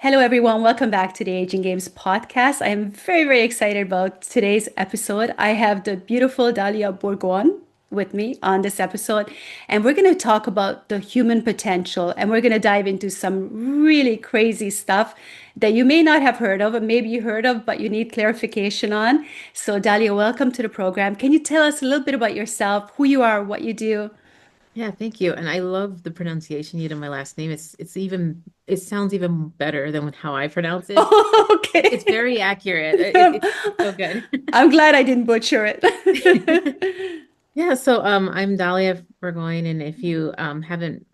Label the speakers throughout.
Speaker 1: Hello, everyone. Welcome back to the Aging Games podcast. I am very, very excited about today's episode. I have the beautiful Dalia Burgoin with me on this episode, and we're going to talk about the human potential, and we're going to dive into some really crazy stuff that you may not have heard of, or maybe you heard of, but you need clarification on. So, Dalia, welcome to the program. Can you tell us a little bit about yourself, who you are, what you do?
Speaker 2: Yeah, thank you. And I love the pronunciation you did of my last name. It sounds even better than how I pronounce it.
Speaker 1: Oh,
Speaker 2: It's
Speaker 1: okay.
Speaker 2: very accurate. It's so good.
Speaker 1: I'm glad I didn't butcher it.
Speaker 2: Yeah, so I'm Dalia Burgoin, and if you haven't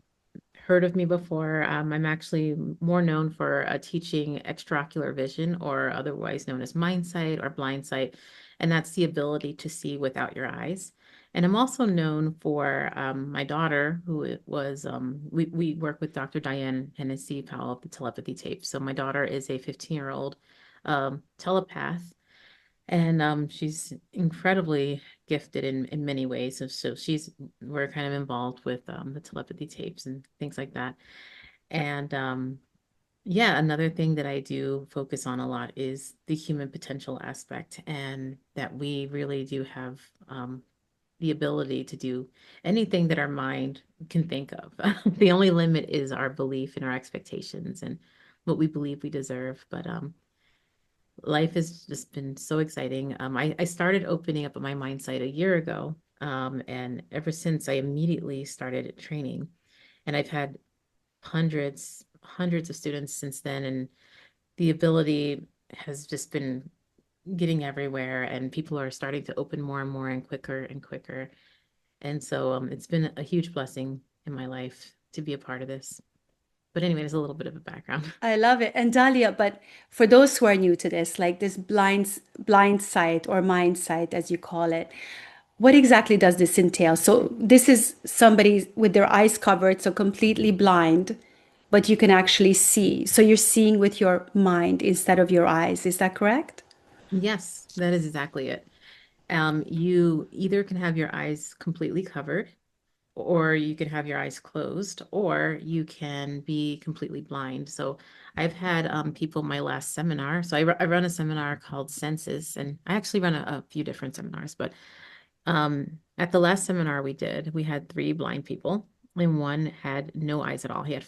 Speaker 2: heard of me before, I'm actually more known for teaching extraocular vision, or otherwise known as Mindsight or Blindsight, and that's the ability to see without your eyes. And I'm also known for my daughter, who it was we work with Dr. Diane Hennessy Powell of the Telepathy tape. So my daughter is a 15-year-old telepath, and she's incredibly gifted in many ways. So we're kind of involved with the telepathy tapes and things like that. And yeah, another thing that I do focus on a lot is the human potential aspect, and that we really do have the ability to do anything that our mind can think of. The only limit is our belief and our expectations and what we believe we deserve. But life has just been so exciting. I started opening up my mind site a year ago. And ever since, I immediately started training. And I've had hundreds of students since then. And the ability has just been getting everywhere. And people are starting to open more and more and quicker and quicker. And so it's been a huge blessing in my life to be a part of this. But anyway, there's a little bit of a background.
Speaker 1: I love it. And Dahlia, but for those who are new to this, like this blind sight or mind sight, as you call it, what exactly does this entail? So this is somebody with their eyes covered, so completely blind, but you can actually see. So you're seeing with your mind instead of your eyes. Is that correct?
Speaker 2: Yes, that is exactly it. You either can have your eyes completely covered, or you can have your eyes closed, or you can be completely blind. So I've had people my last seminar. So I run a seminar called Senses, and I actually run a few different seminars. But at the last seminar we did, we had three blind people, and one had no eyes at all. He had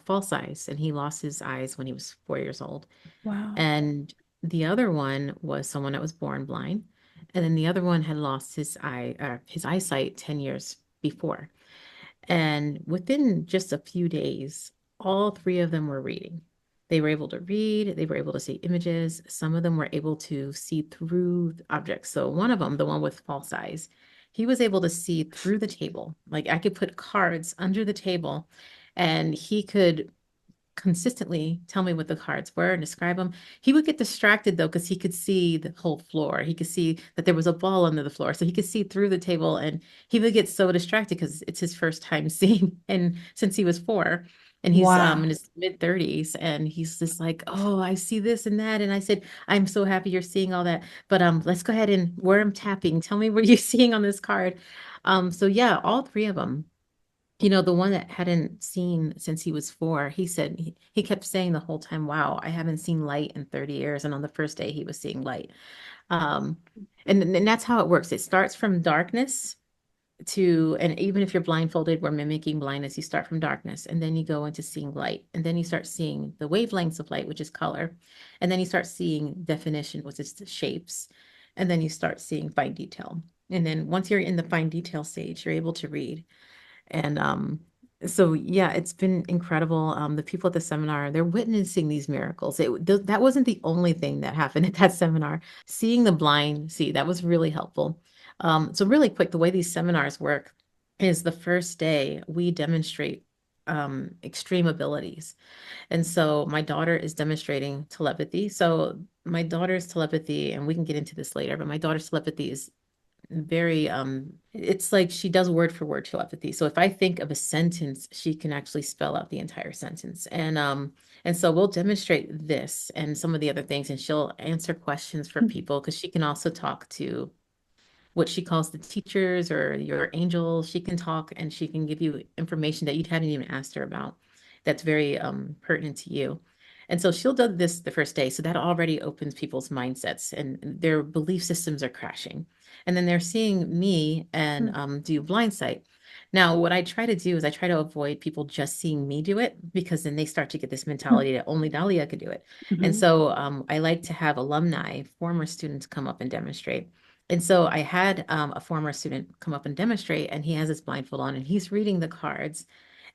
Speaker 2: false eyes, and he lost his eyes when he was 4 years old.
Speaker 1: Wow.
Speaker 2: And the other one was someone that was born blind. And then the other one had lost his eyesight 10 years before. And within just a few days, all three of them were reading. They were able to read, they were able to see images. Some of them were able to see through objects. So one of them, the one with false eyes, he was able to see through the table. Like I could put cards under the table, and he could consistently tell me what the cards were and describe them. He would get distracted though, because he could see the whole floor. He could see that there was a ball under the floor. So he could see through the table, and he would get so distracted because it's his first time seeing, and since he was four. And he's
Speaker 1: Wow.
Speaker 2: in his mid 30s, and he's just like, oh, I see this and that. And I said, I'm so happy you're seeing all that. But let's go ahead and where I'm tapping. Tell me what you're seeing on this card. So yeah, all three of them, the one that hadn't seen since he was four, he said he kept saying the whole time, wow, I haven't seen light in 30 years. And on the first day, he was seeing light. Um, and that's how it works. It starts from darkness and even if you're blindfolded, we're mimicking blindness. You start from darkness, and then you go into seeing light. And then you start seeing the wavelengths of light, which is color. And then you start seeing definition, which is the shapes. And then you start seeing fine detail. And then once you're in the fine detail stage, you're able to read. And so yeah, it's been incredible. The people at the seminar, they're witnessing these miracles. That wasn't the only thing that happened at that seminar. Seeing the blind see, that was really helpful. So really quick, the way these seminars work is the first day we demonstrate extreme abilities. And so my daughter is demonstrating telepathy. So my daughter's telepathy, and we can get into this later, but my daughter's telepathy is very it's like she does word for word telepathy. So if I think of a sentence, she can actually spell out the entire sentence. And so we'll demonstrate this and some of the other things, and she'll answer questions for people because she can also talk to what she calls the teachers or your angels. She can talk, and she can give you information that you hadn't even asked her about, that's very pertinent to you. And so she'll do this the first day. So that already opens people's mindsets and their belief systems are crashing. And then they're seeing me and do blind sight. Now, what I try to do is I try to avoid people just seeing me do it because then they start to get this mentality that only Dalia could do it. And
Speaker 1: Mm-hmm.
Speaker 2: so I like to have alumni, former students come up and demonstrate. And so I had a former student come up and demonstrate, and he has his blindfold on and he's reading the cards.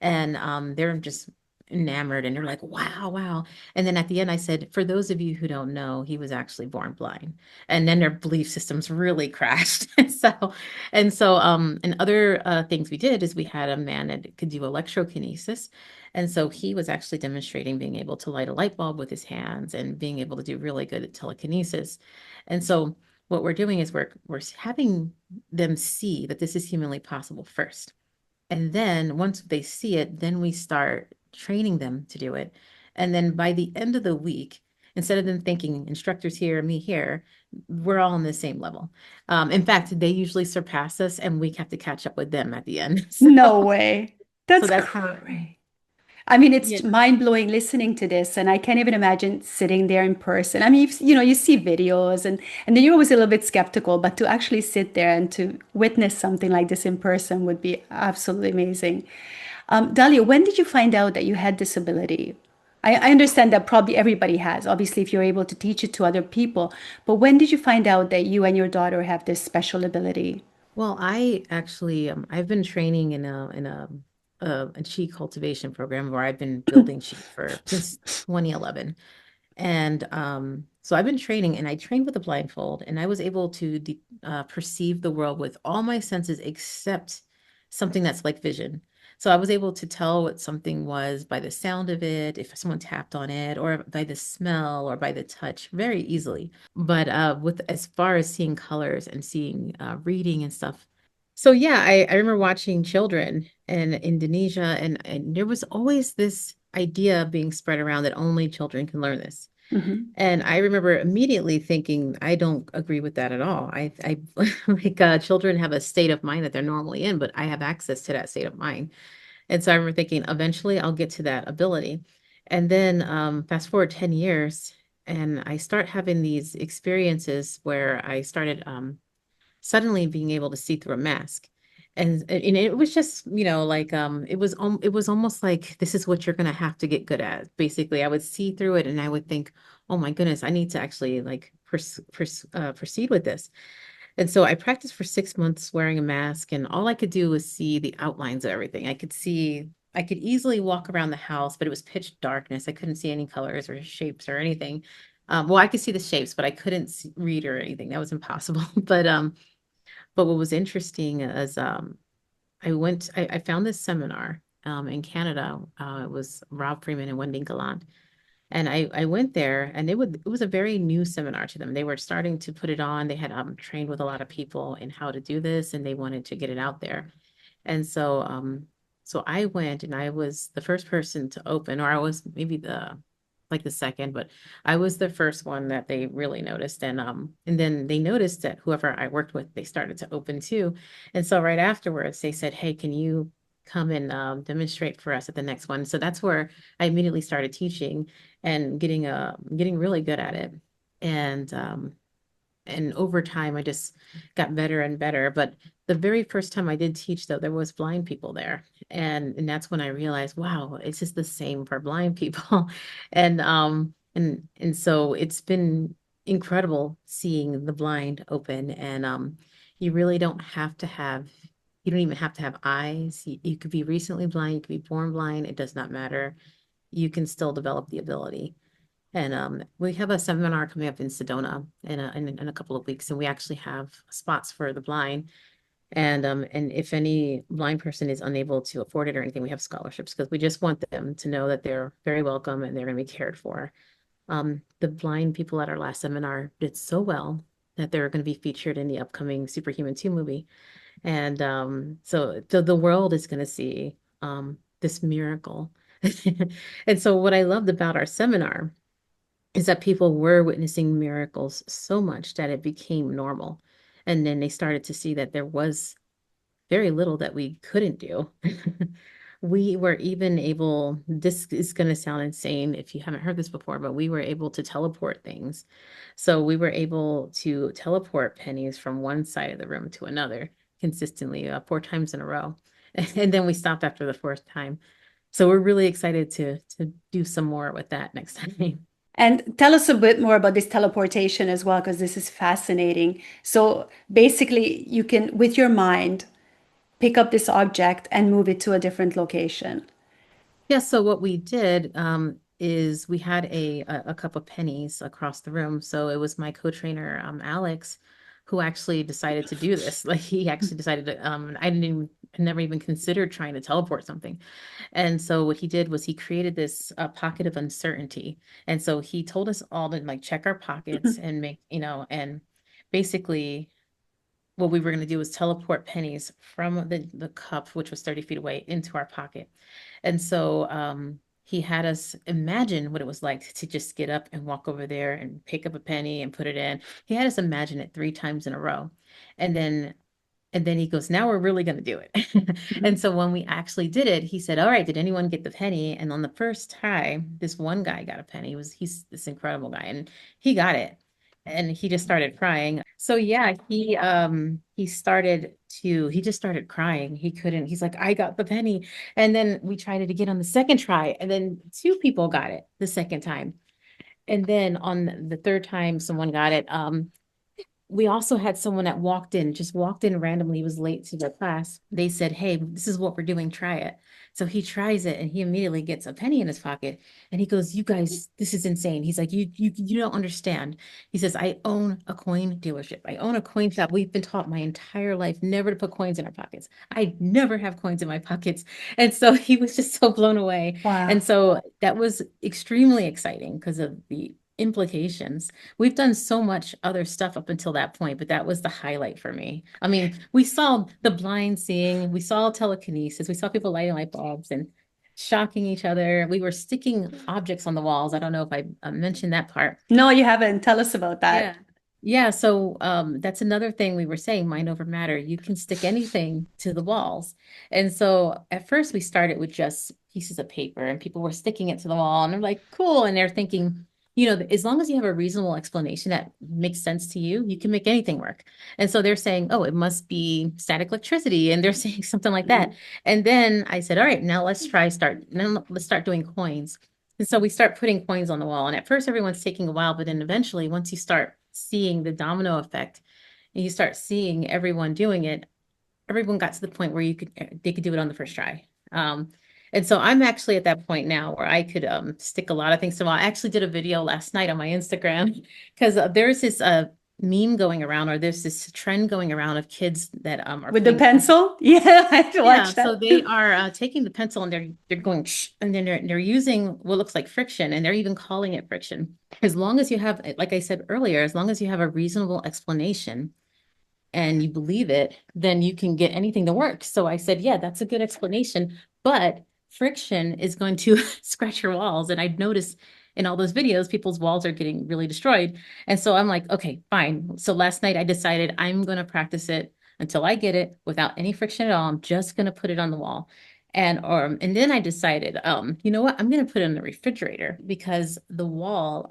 Speaker 2: And they're just enamored and they're like, wow, wow. And then at the end, I said, for those of you who don't know, he was actually born blind. And then their belief systems really crashed. And other things we did is we had a man that could do electrokinesis. And so he was actually demonstrating being able to light a light bulb with his hands and being able to do really good at telekinesis. And so what we're doing is we're having them see that this is humanly possible first. And then once they see it, then we start training them to do it. And then by the end of the week, instead of them thinking instructors here, me here, we're all on the same level. In fact, they usually surpass us and we have to catch up with them at the end.
Speaker 1: No way.
Speaker 2: So
Speaker 1: That's
Speaker 2: that's how,
Speaker 1: great. I mean,
Speaker 2: yeah.
Speaker 1: it's mind-blowing listening to this, and I can't even imagine sitting there in person. I mean, you see videos and then you're always a little bit skeptical, but to actually sit there and to witness something like this in person would be absolutely amazing. Dalia, when did you find out that you had this ability? I understand that probably everybody has, obviously, if you're able to teach it to other people, but when did you find out that you and your daughter have this special ability?
Speaker 2: Well, I actually I've been training in a chi cultivation program where I've been building chi for since 2011. And so I've been training and I trained with a blindfold and I was able to perceive the world with all my senses except something that's like vision. So I was able to tell what something was by the sound of it, if someone tapped on it, or by the smell or by the touch very easily. But with as far as seeing colors and seeing reading and stuff. So yeah, I remember watching children in Indonesia and there was always this idea being spread around that only children can learn this.
Speaker 1: Hmm.
Speaker 2: And I remember immediately thinking, I don't agree with that at all. I like children have a state of mind that they're normally in, but I have access to that state of mind. And so I remember thinking, eventually I'll get to that ability. And then fast forward 10 years, and I start having these experiences where I started suddenly being able to see through a mask. And it was just, like it was almost like this is what you're gonna have to get good at. Basically, I would see through it and I would think, oh my goodness, I need to actually like proceed with this. And so I practiced for 6 months wearing a mask, and all I could do was see the outlines of everything. I could easily walk around the house, but it was pitch darkness. I couldn't see any colors or shapes or anything. Well, I could see the shapes, but I couldn't read or anything. That was impossible. But what was interesting is I found this seminar in Canada. It was Rob Freeman and Wendy Gallant. And I went there and it was a very new seminar to them. They were starting to put it on. They had trained with a lot of people in how to do this and they wanted to get it out there. And so I went and I was the first person to open, or I was maybe the second, but I was the first one that they really noticed. And then they noticed that whoever I worked with, they started to open too. And so right afterwards, they said, "Hey, can you come and demonstrate for us at the next one?" So that's where I immediately started teaching and getting really good at it. And over time I just got better and better. But the very first time I did teach, though, there was blind people there, and that's when I realized, wow, it's just the same for blind people. And so it's been incredible seeing the blind open. And you really don't have to have you don't even have to have eyes. You could be recently blind, you could be born blind, it does not matter. You can still develop the ability. And we have a seminar coming up in Sedona in a couple of weeks, and we actually have spots for the blind. And if any blind person is unable to afford it or anything, we have scholarships because we just want them to know that they're very welcome and they're going to be cared for. The blind people at our last seminar did so well that they're going to be featured in the upcoming Superhuman 2 movie. And so the world is going to see this miracle. And so what I loved about our seminar is that people were witnessing miracles so much that it became normal. And then they started to see that there was very little that we couldn't do. We were even able, this is going to sound insane if you haven't heard this before, but we were able to teleport things. So we were able to teleport pennies from one side of the room to another consistently, 4 times in a row. And then we stopped after the fourth time. So we're really excited to do some more with that next time.
Speaker 1: And tell us a bit more about this teleportation as well, because this is fascinating. So basically, you can, with your mind, pick up this object and move it to a different location.
Speaker 2: Yeah, so what we did is we had a couple of pennies across the room. So it was my co-trainer Alex who actually decided to do this. Like he actually decided to I never even considered trying to teleport something. And so what he did was he created this pocket of uncertainty. And so he told us all to like check our pockets and make, and basically what we were going to do was teleport pennies from the cup, which was 30 feet away, into our pocket. And so he had us imagine what it was like to just get up and walk over there and pick up a penny and put it in. He had us imagine it 3 times in a row. And then and then he goes, now we're really going to do it. And so when we actually did it, he said, all right, did anyone get the penny? And on the first try, this one guy got a penny. He's this incredible guy and he got it. And he just started crying. So yeah, he just started crying. He couldn't, he's like, I got the penny. And then we tried it again on the second try. And then two people got it the second time. And then on the third time, someone got it. We also had someone that just walked in randomly, he was late to the class. They said, hey, this is what we're doing, try it. So he tries it and he immediately gets a penny in his pocket. And he goes, you guys, this is insane. He's like, you don't understand. He says, I own a coin dealership. I own a coin shop. We've been taught my entire life never to put coins in our pockets. I never have coins in my pockets. And so he was just so blown away. And
Speaker 1: Wow.
Speaker 2: so that was extremely exciting because of the implications. We've done so much other stuff up until that point, but that was the highlight for me. I mean, we saw the blind seeing, we saw telekinesis, we saw people lighting light bulbs and shocking each other. We were sticking objects on the walls. I don't know if I mentioned that part.
Speaker 1: No, you haven't. Tell us about
Speaker 2: Yeah.
Speaker 1: that.
Speaker 2: Yeah, so that's another thing we were saying, mind over matter. You can stick anything to the walls. And so at first we started with just pieces of paper and people were sticking it to the wall and they're like, cool. And they're thinking, as long as you have a reasonable explanation that makes sense to you, you can make anything work. And so they're saying, oh, it must be static electricity. And they're saying something like that.
Speaker 1: Mhm.
Speaker 2: And then I said, all right, now let's start doing coins. And so we start putting coins on the wall. And at first, everyone's taking a while, but then eventually, once you start seeing the domino effect and you start seeing everyone doing it, everyone got to the point where they could do it on the first try. And so I'm actually at that point now where I could stick a lot of things to the wall. I actually did a video last night on my Instagram because there's this meme going around, or there's this trend going around of kids that are
Speaker 1: With the
Speaker 2: putting pencil.
Speaker 1: pencil? Yeah, I've
Speaker 2: Yeah,
Speaker 1: watched
Speaker 2: so
Speaker 1: that.
Speaker 2: they are taking the pencil and they're going shh, and then they're using what looks like friction, and they're even calling it friction. As long as you have, like I said earlier, as long as you have a reasonable explanation and you believe it, then you can get anything to work. So I said, yeah, that's a good explanation, but friction is going to scratch your walls. And I've noticed in all those videos, people's walls are getting really destroyed. And so I'm like, okay, fine. So last night I decided I'm going to practice it until I get it without any friction at all. I'm just going to put it on the wall. And then I decided, you know what? I'm going to put it in the refrigerator because the wall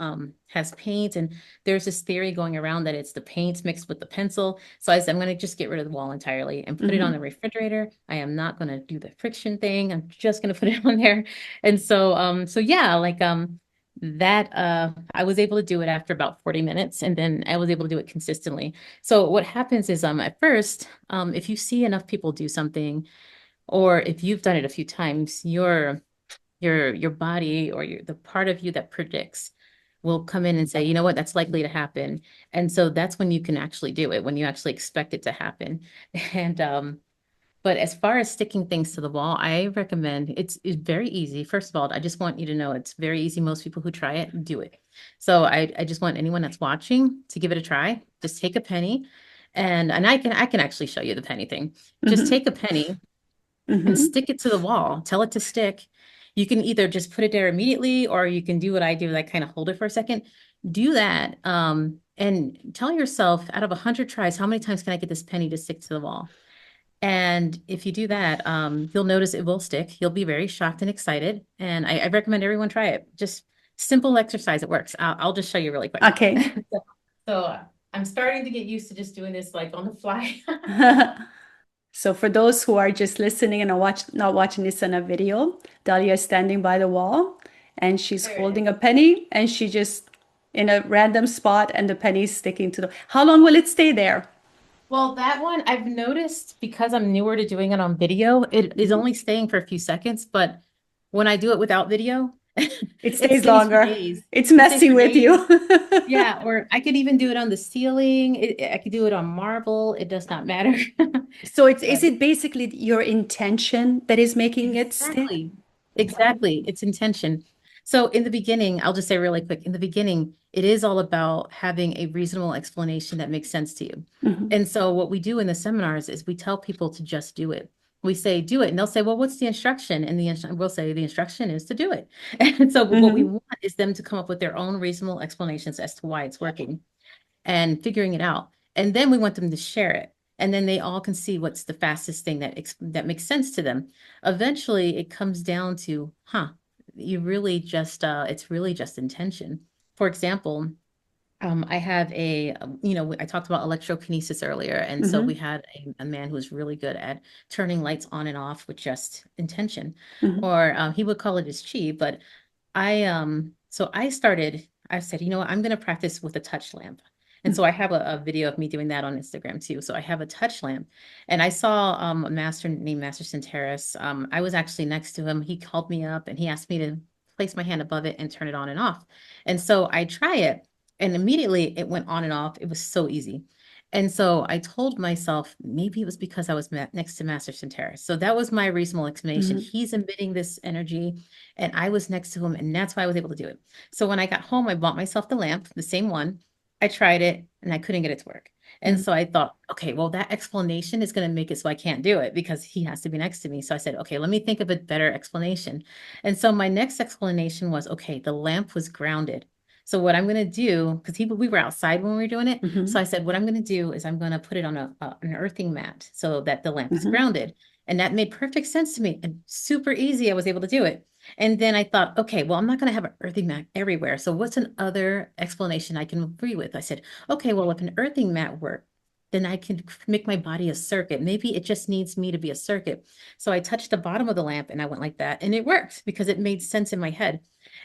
Speaker 2: has paint, and there's this theory going around that it's the paint mixed with the pencil. So I said, I'm going to just get rid of the wall entirely and put it on
Speaker 1: Mhm.
Speaker 2: the refrigerator. I am not going to do the friction thing. I'm just going to put it on there. And so yeah, like that I was able to do it after about 40 minutes, and then I was able to do it consistently. So what happens is at first, if you see enough people do something, or if you've done it a few times, your body or the part of you that predicts will come in and say, you know what, that's likely to happen. And so that's when you can actually do it, when you actually expect it to happen. And but as far as sticking things to the wall, I recommend it's very easy. First of all, I just want you to know it's very easy. Most people who try it do it. So I just want anyone that's watching to give it a try. Just take a penny, and I can actually show you the penny thing. Just
Speaker 1: Mhm.
Speaker 2: take a penny and
Speaker 1: Mhm.
Speaker 2: stick it to the wall. Tell it to stick. You can either just put it there immediately, or you can do what I do, like kind of hold it for a second. Do that. And tell yourself, out of 100 tries, how many times can I get this penny to stick to the wall? And if you do that, you'll notice it will stick. You'll be very shocked and excited. And I recommend everyone try it. Just simple exercise. It works. I'll just show you really quick.
Speaker 1: Okay.
Speaker 2: So I'm starting to get used to just doing this like on the fly.
Speaker 1: So for those who are just listening and not watching this on a video, Dalia is standing by the wall and she's
Speaker 2: There it
Speaker 1: holding a
Speaker 2: is.
Speaker 1: penny and she just in a random spot and the penny is sticking to the. How long will it stay there?
Speaker 2: Well, that one I've noticed because I'm newer to doing it on video, it is
Speaker 1: Mhm.
Speaker 2: only staying for a few seconds, but when I do it without video,
Speaker 1: It
Speaker 2: it
Speaker 1: stays
Speaker 2: stays for
Speaker 1: longer.
Speaker 2: days.
Speaker 1: It's
Speaker 2: It stays
Speaker 1: messing
Speaker 2: for
Speaker 1: with
Speaker 2: days.
Speaker 1: you.
Speaker 2: Yeah, or I could even do it on the ceiling. I could do it on marble. It does not matter.
Speaker 1: So it's is
Speaker 2: But
Speaker 1: it basically your intention that is making it stick?
Speaker 2: exactly. Exactly. It's intention. So in the beginning, I'll just say really quick, in the beginning, it is all about having a reasonable explanation that makes sense to you.
Speaker 1: Mhm.
Speaker 2: And so what we do in the seminars is we tell people to just do it. We say, do it. And they'll say, well, what's the instruction? And we'll say the instruction is to do it. And so what we
Speaker 1: Mhm.
Speaker 2: want is them to come up with their own reasonable explanations as to why it's working and figuring it out. And then we want them to share it. And then they all can see what's the fastest thing that makes sense to them. Eventually, it comes down to, you really just it's really just intention. For example, I have I talked about electrokinesis earlier, and so we
Speaker 1: Mhm.
Speaker 2: had a man who was really good at turning lights on and off with just intention,
Speaker 1: Mhm.
Speaker 2: or he would call it his chi, but I said, you know what, I'm gonna practice with a touch lamp. And so I have a video of me doing that on Instagram too. So I have a touch lamp. And I saw a master named Master Centeris. I was actually next to him. He called me up and he asked me to place my hand above it and turn it on and off. And so I try it and immediately it went on and off. It was so easy. And so I told myself maybe it was because I was next to Master Centeris. So that was my reasonable explanation.
Speaker 1: Mhm.
Speaker 2: He's emitting this energy and I was next to him, and that's why I was able to do it. So when I got home, I bought myself the lamp, the same one. I tried it and I couldn't get it to work. And
Speaker 1: Mhm.
Speaker 2: so I thought, okay, well, that explanation is going to make it so I can't do it because he has to be next to me. So I said, okay, let me think of a better explanation. And so my next explanation was, okay, the lamp was grounded. So what I'm going to do, because we were outside when we were doing it. So
Speaker 1: Mhm.
Speaker 2: I said, what I'm going to do is I'm going to put it on an earthing mat so that the lamp is
Speaker 1: Mhm.
Speaker 2: grounded. And that made perfect sense to me and super easy. I was able to do it. And then I thought, okay, well, I'm not going to have an earthing mat everywhere. So what's another explanation I can agree with? I said, okay, well, if an earthing mat worked, then I can make my body a circuit. Maybe it just needs me to be a circuit. So I touched the bottom of the lamp and I went like that. And it worked because it made sense in my head.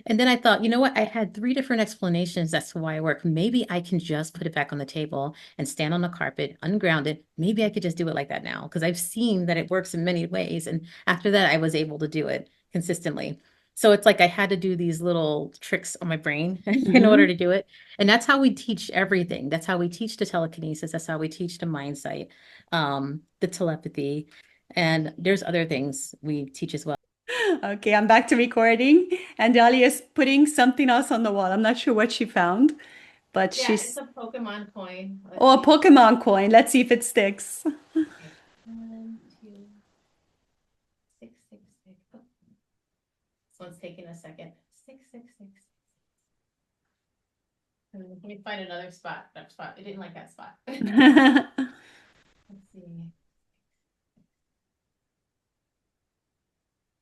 Speaker 2: And then I thought, you know what? I had three different explanations as to why it worked. Maybe I can just put it back on the table and stand on the carpet, ungrounded. Maybe I could just do it like that now because I've seen that it works in many ways. And after that, I was able to do it consistently. So it's like I had to do these little tricks on my brain in order
Speaker 1: Mhm.
Speaker 2: to do it. And that's how we teach everything. That's how we teach the telekinesis. That's how we teach the mindsight, the telepathy. And there's other things we teach as well.
Speaker 1: Okay, I'm back to recording, and Dahlia is putting something else on the wall. I'm not sure what she found, but
Speaker 2: Yeah, it's
Speaker 1: she's.
Speaker 2: a Pokemon coin. Let's
Speaker 1: Oh, a
Speaker 2: see.
Speaker 1: Pokemon coin. Let's see if it sticks.
Speaker 2: Okay. 1, 2, 6, 6, 6. Oh, this one's taking a second. 6, 6, 6. Let me find another spot. That spot. I didn't like that spot. Let's see.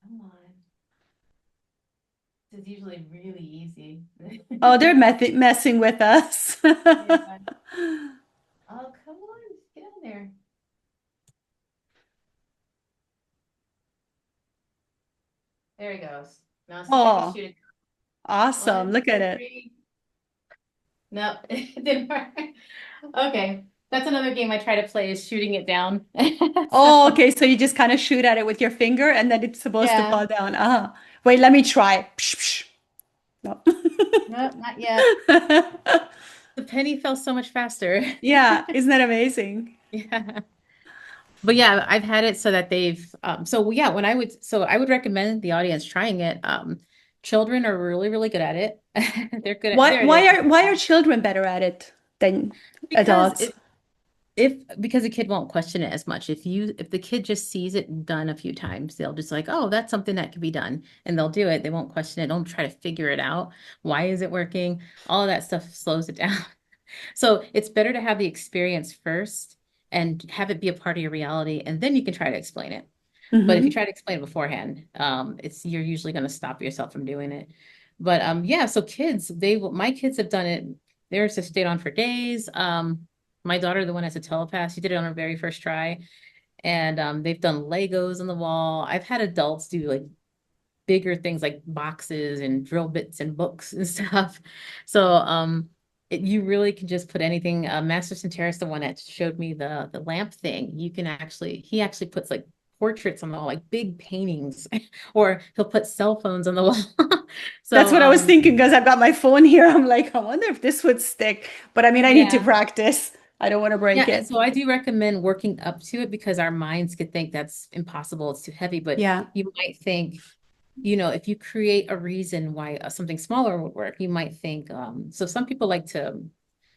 Speaker 2: Come on. This is usually really easy.
Speaker 1: Oh, they're messing with us.
Speaker 2: Yeah. Oh, come on. Get in there. There he goes. Now see if I can
Speaker 1: Oh,
Speaker 2: shoot it.
Speaker 1: awesome.
Speaker 2: One,
Speaker 1: Look at
Speaker 2: two,
Speaker 1: it.
Speaker 2: three. No, it didn't work. Okay. That's another game I try to play is shooting it down. So,
Speaker 1: Oh, okay. So you just kind of shoot at it with your finger and then it's supposed to
Speaker 2: yeah.
Speaker 1: fall down. Uh-huh. Wait, let me try. Psh, psh. No.
Speaker 2: No, not yet. The penny fell so much faster.
Speaker 1: Yeah, isn't that amazing?
Speaker 2: Yeah. But yeah, I've had it so that so yeah, so I would recommend the audience trying it. Children are really, really good at it. They're good at
Speaker 1: Why
Speaker 2: there it
Speaker 1: why
Speaker 2: is.
Speaker 1: are why are children better at it than
Speaker 2: Because
Speaker 1: adults?
Speaker 2: because the kid won't question it as much. If the kid just sees it done a few times, they'll just like, oh, that's something that can be done. And they'll do it. They won't question it. Don't try to figure it out. Why is it working? All of that stuff slows it down. So it's better to have the experience first and have it be a part of your reality, and then you can try to explain it. But if you
Speaker 1: Mm-hmm.
Speaker 2: try to explain it beforehand, it's you're usually going to stop yourself from doing it. But yeah, so kids, my kids have done it. Theirs have stayed on for days. My daughter, the one that's a telepath, she did it on her very first try, and they've done Legos on the wall. I've had adults do like bigger things like boxes and drill bits and books and stuff. So you really can just put anything. Master Centeris, the one that showed me the lamp thing, you can actually he actually puts like portraits on the wall, like big paintings, or he'll put cell phones on the wall.
Speaker 1: That's
Speaker 2: So
Speaker 1: what I was thinking because I've got my phone here. I'm like, I wonder if this would stick. But I mean, I need to
Speaker 2: yeah.
Speaker 1: practice. I don't want to
Speaker 2: Yeah,
Speaker 1: break
Speaker 2: and
Speaker 1: it.
Speaker 2: so I do recommend working up to it because our minds could think that's impossible, it's too heavy, but
Speaker 1: Yeah.
Speaker 2: you might think, if you create a reason why something smaller would work, you might think, so some people like to,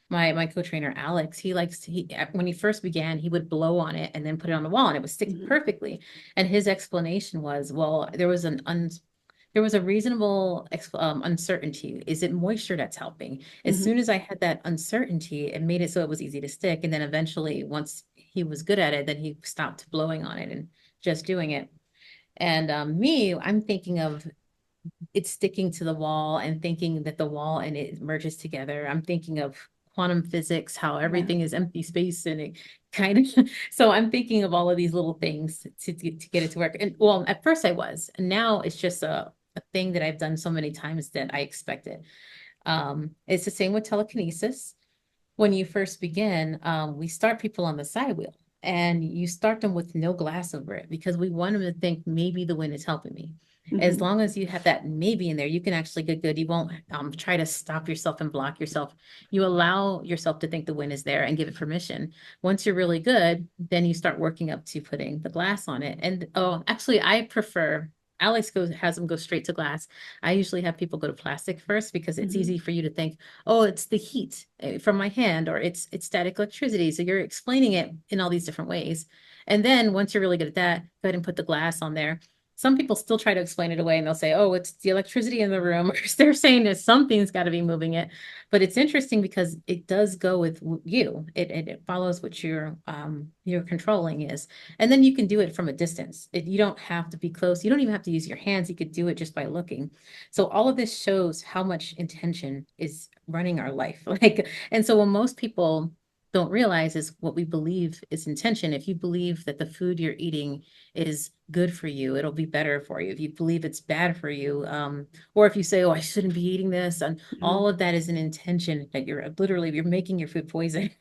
Speaker 2: my co-trainer Alex, he likes to, when he first began, he would blow on it and then put it on the wall and it would stick
Speaker 1: Hmm.
Speaker 2: perfectly. And his explanation was, well, there was a reasonable uncertainty. Is it moisture that's helping? As
Speaker 1: Hmm.
Speaker 2: soon as I had that uncertainty, it made it so it was easy to stick. And then eventually, once he was good at it, then he stopped blowing on it and just doing it. And me, I'm thinking of it's sticking to the wall and thinking that the wall and it merges together. I'm thinking of quantum physics, how
Speaker 1: Yeah.
Speaker 2: everything is empty space and it kind of, so I'm thinking of all of these little things to get it to work. And well, at first I was, and now it's just a thing that I've done so many times that I expect it. It's the same with telekinesis. When you first begin, we start people on the side wheel and you start them with no glass over it because we want them to think maybe the wind is helping me. As
Speaker 1: Hmm.
Speaker 2: long as you have that maybe in there, you can actually get good. You won't try to stop yourself and block yourself. You allow yourself to think the wind is there and give it permission. Once you're really good, then you start working up to putting the glass on it. And oh, actually, I prefer Alex has them go straight to glass. I usually have people go to plastic first because it's
Speaker 1: Hmm.
Speaker 2: easy for you to think, oh, it's the heat from my hand, or it's static electricity. So you're explaining it in all these different ways. And then once you're really good at that, go ahead and put the glass on there. Some people still try to explain it away and they'll say, oh, it's the electricity in the room. Or they're saying that something's got to be moving it. But it's interesting because it does go with you. It follows what your controlling is. And then you can do it from a distance. You don't have to be close. You don't even have to use your hands. You could do it just by looking. So all of this shows how much intention is running our life. Like, and so what most people don't realize is what we believe is intention. If you believe that the food you're eating is good for you, it'll be better for you. If you believe it's bad for you, or if you say, "Oh, I shouldn't be eating this," and
Speaker 1: Hmm.
Speaker 2: all of that is an intention that you're making your food poison.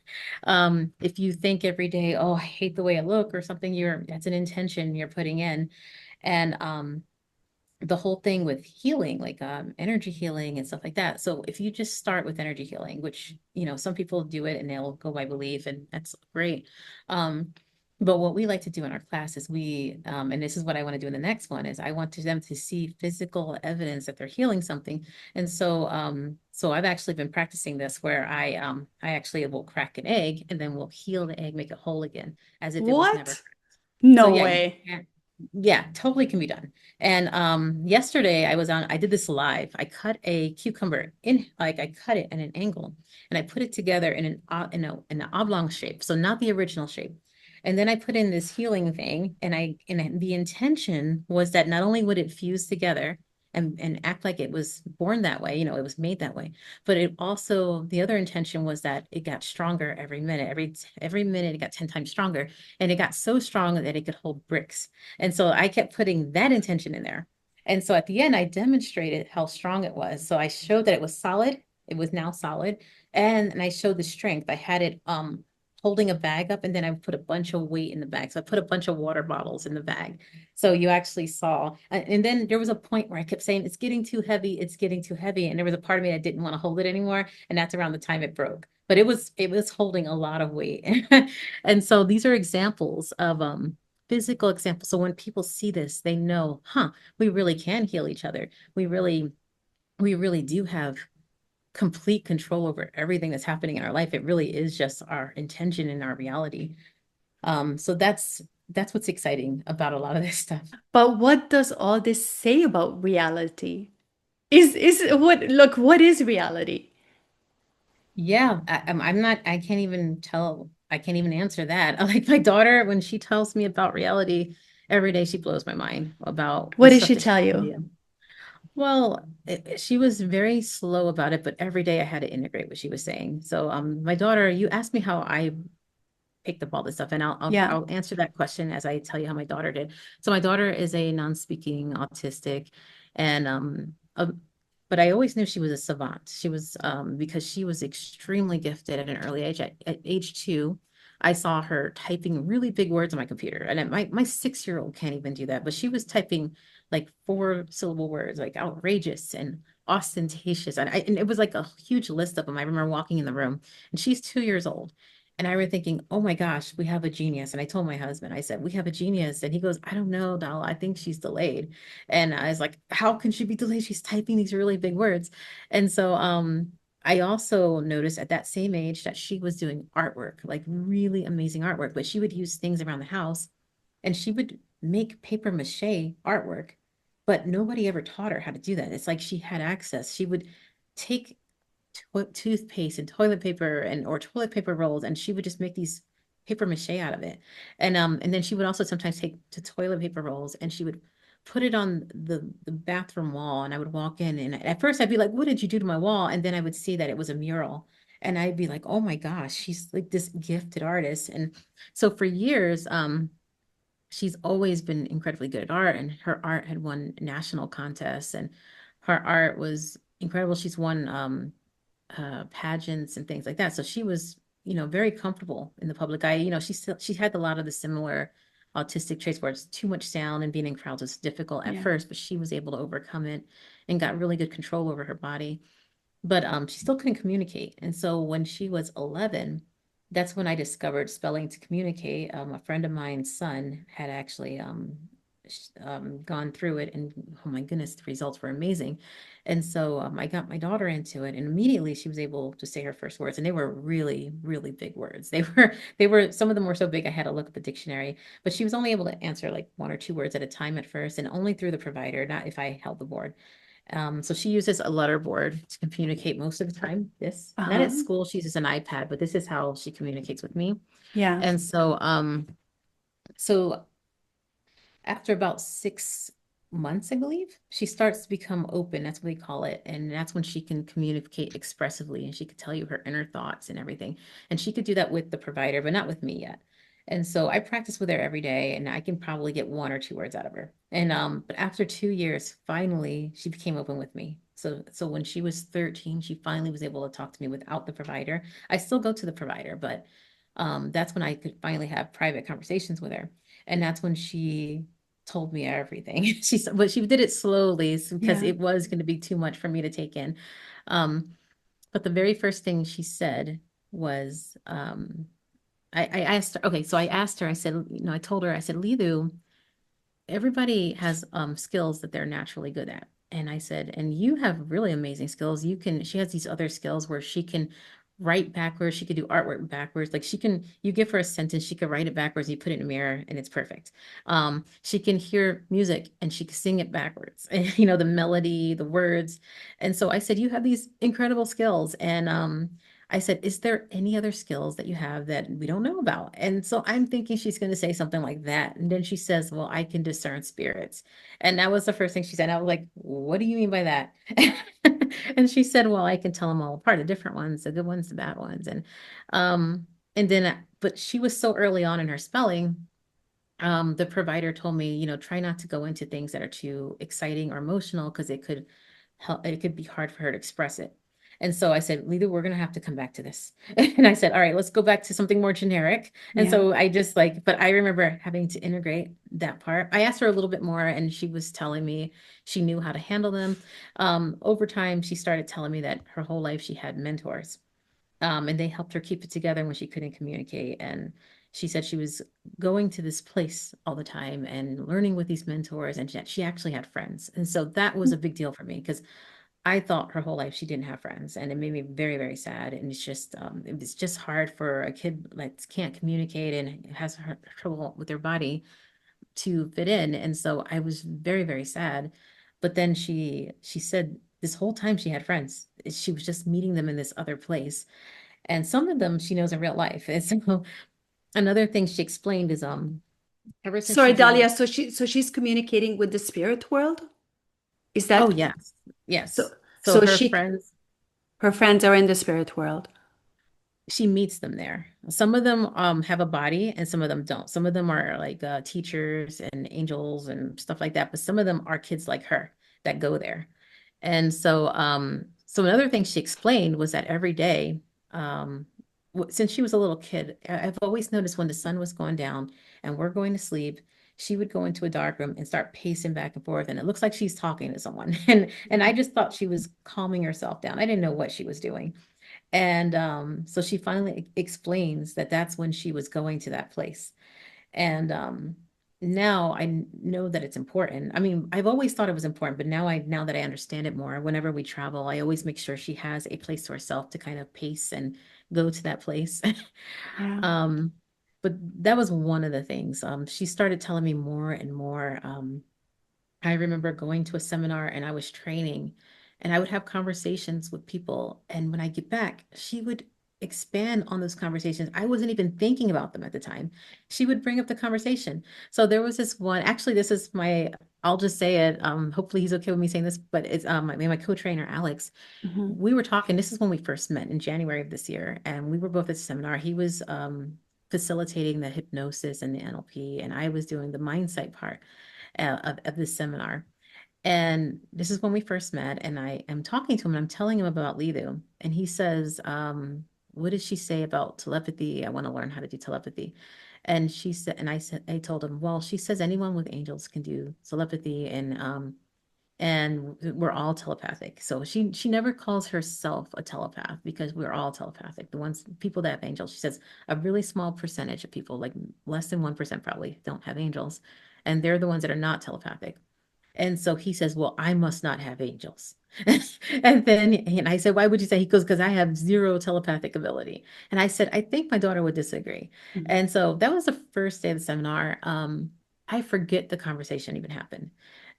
Speaker 2: If you think every day, "Oh, I hate the way I look," or something, that's an intention you're putting in, and the whole thing with healing, like energy healing and stuff like that. So if you just start with energy healing, which some people do it and they'll go by belief, and that's great. Um, but what we like to do in our class is and this is what I want to do in the next one, is I want them to see physical evidence that they're healing something. And so I've actually been practicing this where I actually will crack an egg and then we'll heal the egg, make it whole again, as if it was never.
Speaker 1: What?
Speaker 2: So
Speaker 1: No
Speaker 2: yeah, you
Speaker 1: way.
Speaker 2: can. Yeah, totally can be done. And yesterday I did this live. I cut a cucumber I cut it at an angle and I put it together in an oblong shape. So not the original shape. And then I put in this healing thing and the intention was that not only would it fuse together and act like it was born that way, it was made that way, but it also the other intention was that it got stronger every minute. Every minute it got 10 times stronger. And it got so strong that it could hold bricks. And so I kept putting that intention in there. And so at the end, I demonstrated how strong it was. So I showed that it was solid. It was now solid. And I showed the strength. I had it holding a bag up and then I put a bunch of weight in the bag. So I put a bunch of water bottles in the bag. So you actually saw. And then there was a point where I kept saying, it's getting too heavy. It's getting too heavy. And there was a part of me that didn't want to hold it anymore. And that's around the time it broke. But it was holding a lot of weight. And so these are examples of physical examples. So when people see this, they know, huh, we really can heal each other. We really do have complete control over everything that's happening in our life. It really is just our intention and our reality. So that's what's exciting about a lot of this stuff.
Speaker 1: But what does all this say about reality? Is what look, what is reality?
Speaker 2: Yeah, I'm not, I can't even tell. I can't even answer that. Like my daughter, when she tells me about reality, every day she blows my mind about
Speaker 1: What
Speaker 2: the
Speaker 1: did
Speaker 2: stuff
Speaker 1: she
Speaker 2: that she
Speaker 1: tell
Speaker 2: can
Speaker 1: you?
Speaker 2: do. Well, she was very slow about it, but every day I had to integrate what she was saying. So, my daughter, you asked me how I picked up all this stuff, and
Speaker 1: Yeah.
Speaker 2: I'll answer that question as I tell you how my daughter did. So, my daughter is a non-speaking autistic, and but I always knew she was a savant. She was because she was extremely gifted at an early age. At age 2, I saw her typing really big words on my computer, and my 6-year-old can't even do that, but she was typing like 4-syllable words, like outrageous and ostentatious. And it was like a huge list of them. I remember walking in the room, and she's 2 years old. And I remember thinking, oh my gosh, we have a genius. And I told my husband, I said, we have a genius. And he goes, I don't know, Dal. I think she's delayed. And I was like, how can she be delayed? She's typing these really big words. And so I also noticed at that same age that she was doing artwork, like really amazing artwork, but she would use things around the house and she would make paper mache artwork, but nobody ever taught her how to do that. It's like she had access. She would take toothpaste and toilet paper and or toilet paper rolls, and she would just make these paper mache out of it. And then she would also sometimes take the toilet paper rolls and she would put it on the bathroom wall. And I would walk in, and at first I'd be like, what did you do to my wall? And then I would see that it was a mural. And I'd be like, oh my gosh, she's like this gifted artist. And so for years, she's always been incredibly good at art, and her art had won national contests, and her art was incredible. She's won pageants and things like that. So she was, very comfortable in the public eye. She had a lot of the similar autistic traits where it's too much sound and being in crowds was difficult at
Speaker 1: Yeah.
Speaker 2: first, but she was able to overcome it and got really good control over her body. But she still couldn't communicate. And so when she was 11, that's when I discovered spelling to communicate. A friend of mine's son had actually gone through it, and oh my goodness, the results were amazing. And so I got my daughter into it, and immediately she was able to say her first words, and they were really, really big words. They were some of them were so big I had to look at the dictionary, but she was only able to answer like 1 or 2 words at a time at first, and only through the provider, not if I held the board. So she uses a letter board to communicate most of the time. Not
Speaker 1: Uh-huh.
Speaker 2: at school, she uses an iPad, but this is how she communicates with me.
Speaker 1: Yeah.
Speaker 2: And so after about 6 months, I believe, she starts to become open. That's what we call it. And that's when she can communicate expressively and she could tell you her inner thoughts and everything. And she could do that with the provider, but not with me yet. And so I practice with her every day and I can probably get 1 or 2 words out of her. And but after 2 years, finally she became open with me. So when she was 13, she finally was able to talk to me without the provider. I still go to the provider, but that's when I could finally have private conversations with her. And that's when she told me everything. But she did it slowly because
Speaker 1: Yeah.
Speaker 2: it was going to be too much for me to take in. Um, but the very first thing she said was, I asked her, okay, so I asked her, I said, I told her, I said, Lidu, everybody has skills that they're naturally good at. And I said, and you have really amazing skills. She has these other skills where she can write backwards. She could do artwork backwards. Like you give her a sentence, she could write it backwards. You put it in a mirror and it's perfect. She can hear music and she can sing it backwards. And, the melody, the words. And so I said, you have these incredible skills. And I said, is there any other skills that you have that we don't know about? And so I'm thinking she's going to say something like that. And then she says, well, I can discern spirits. And that was the first thing she said. I was like, what do you mean by that? And she said, well, I can tell them all apart, the different ones, the good ones, the bad ones. And then, but she was so early on in her spelling, the provider told me, try not to go into things that are too exciting or emotional because it could be hard for her to express it. And so I said, Lita, we're going to have to come back to this. And I said, all right, let's go back to something more generic. And
Speaker 1: Yeah.
Speaker 2: so I just but I remember having to integrate that part. I asked her a little bit more and she was telling me she knew how to handle them. Over time, she started telling me that her whole life she had mentors, and they helped her keep it together when she couldn't communicate. And she said she was going to this place all the time and learning with these mentors, and she actually had friends. And so that was a big deal for me because I thought her whole life she didn't have friends, and it made me very, very sad. And it's just hard for a kid that can't communicate and has trouble with their body to fit in. And so I was very, very sad. But then she said this whole time she had friends. She was just meeting them in this other place. And some of them she knows in real life. And so another thing she explained is ever since
Speaker 1: Sorry,
Speaker 2: she's a little
Speaker 1: Dalia. So she's communicating with the spirit world? Is
Speaker 2: oh
Speaker 1: that
Speaker 2: yes,
Speaker 1: so?
Speaker 2: yes. So
Speaker 1: So
Speaker 2: her
Speaker 1: she
Speaker 2: friends,
Speaker 1: her friends are in the spirit world.
Speaker 2: she meets them there. Some of them have a body and some of them don't. Some of them are like teachers and angels and stuff like that, but some of them are kids like her that go there. And so another thing she explained was that every day, since she was a little kid, I've always noticed when the sun was going down and we're going to sleep, she would go into a dark room and start pacing back and forth, and it looks like she's talking to someone. And I just thought she was calming herself down. I didn't know what she was doing. And so she finally explains that that's when she was going to that place. And now I know that it's important. I mean, I've always thought it was important, but now that I understand it more, whenever we travel, I always make sure she has a place to herself to kind of pace and go to that place.
Speaker 1: Yeah.
Speaker 2: um, but that was one of the things. She started telling me more and more. I remember going to a seminar and I was training and I would have conversations with people. And when I get back, she would expand on those conversations. I wasn't even thinking about them at the time. She would bring up the conversation. So there was this one, actually, this is I'll just say it. Hopefully he's okay with me saying this, but it's my co-trainer, Alex.
Speaker 1: Mhm.
Speaker 2: We were talking, this is when we first met in January of this year, and we were both at a seminar. He was facilitating the hypnosis and the NLP, and I was doing the mindsight part of this seminar. And this is when we first met, and I am talking to him and I'm telling him about Lidu. And he says, what did she say about telepathy? I want to learn how to do telepathy. And she said, and I told him, well, she says anyone with angels can do telepathy, and we're all telepathic. So she never calls herself a telepath because we're all telepathic. The ones people that have angels, she says a really small percentage of people, like less than 1% probably, don't have angels. And they're the ones that are not telepathic. And so he says, well, I must not have angels. And I said, why would you say? He goes, because I have zero telepathic ability. And I said, I think my daughter would disagree.
Speaker 1: Mhm.
Speaker 2: And so that was the first day of the seminar. I forget the conversation even happened.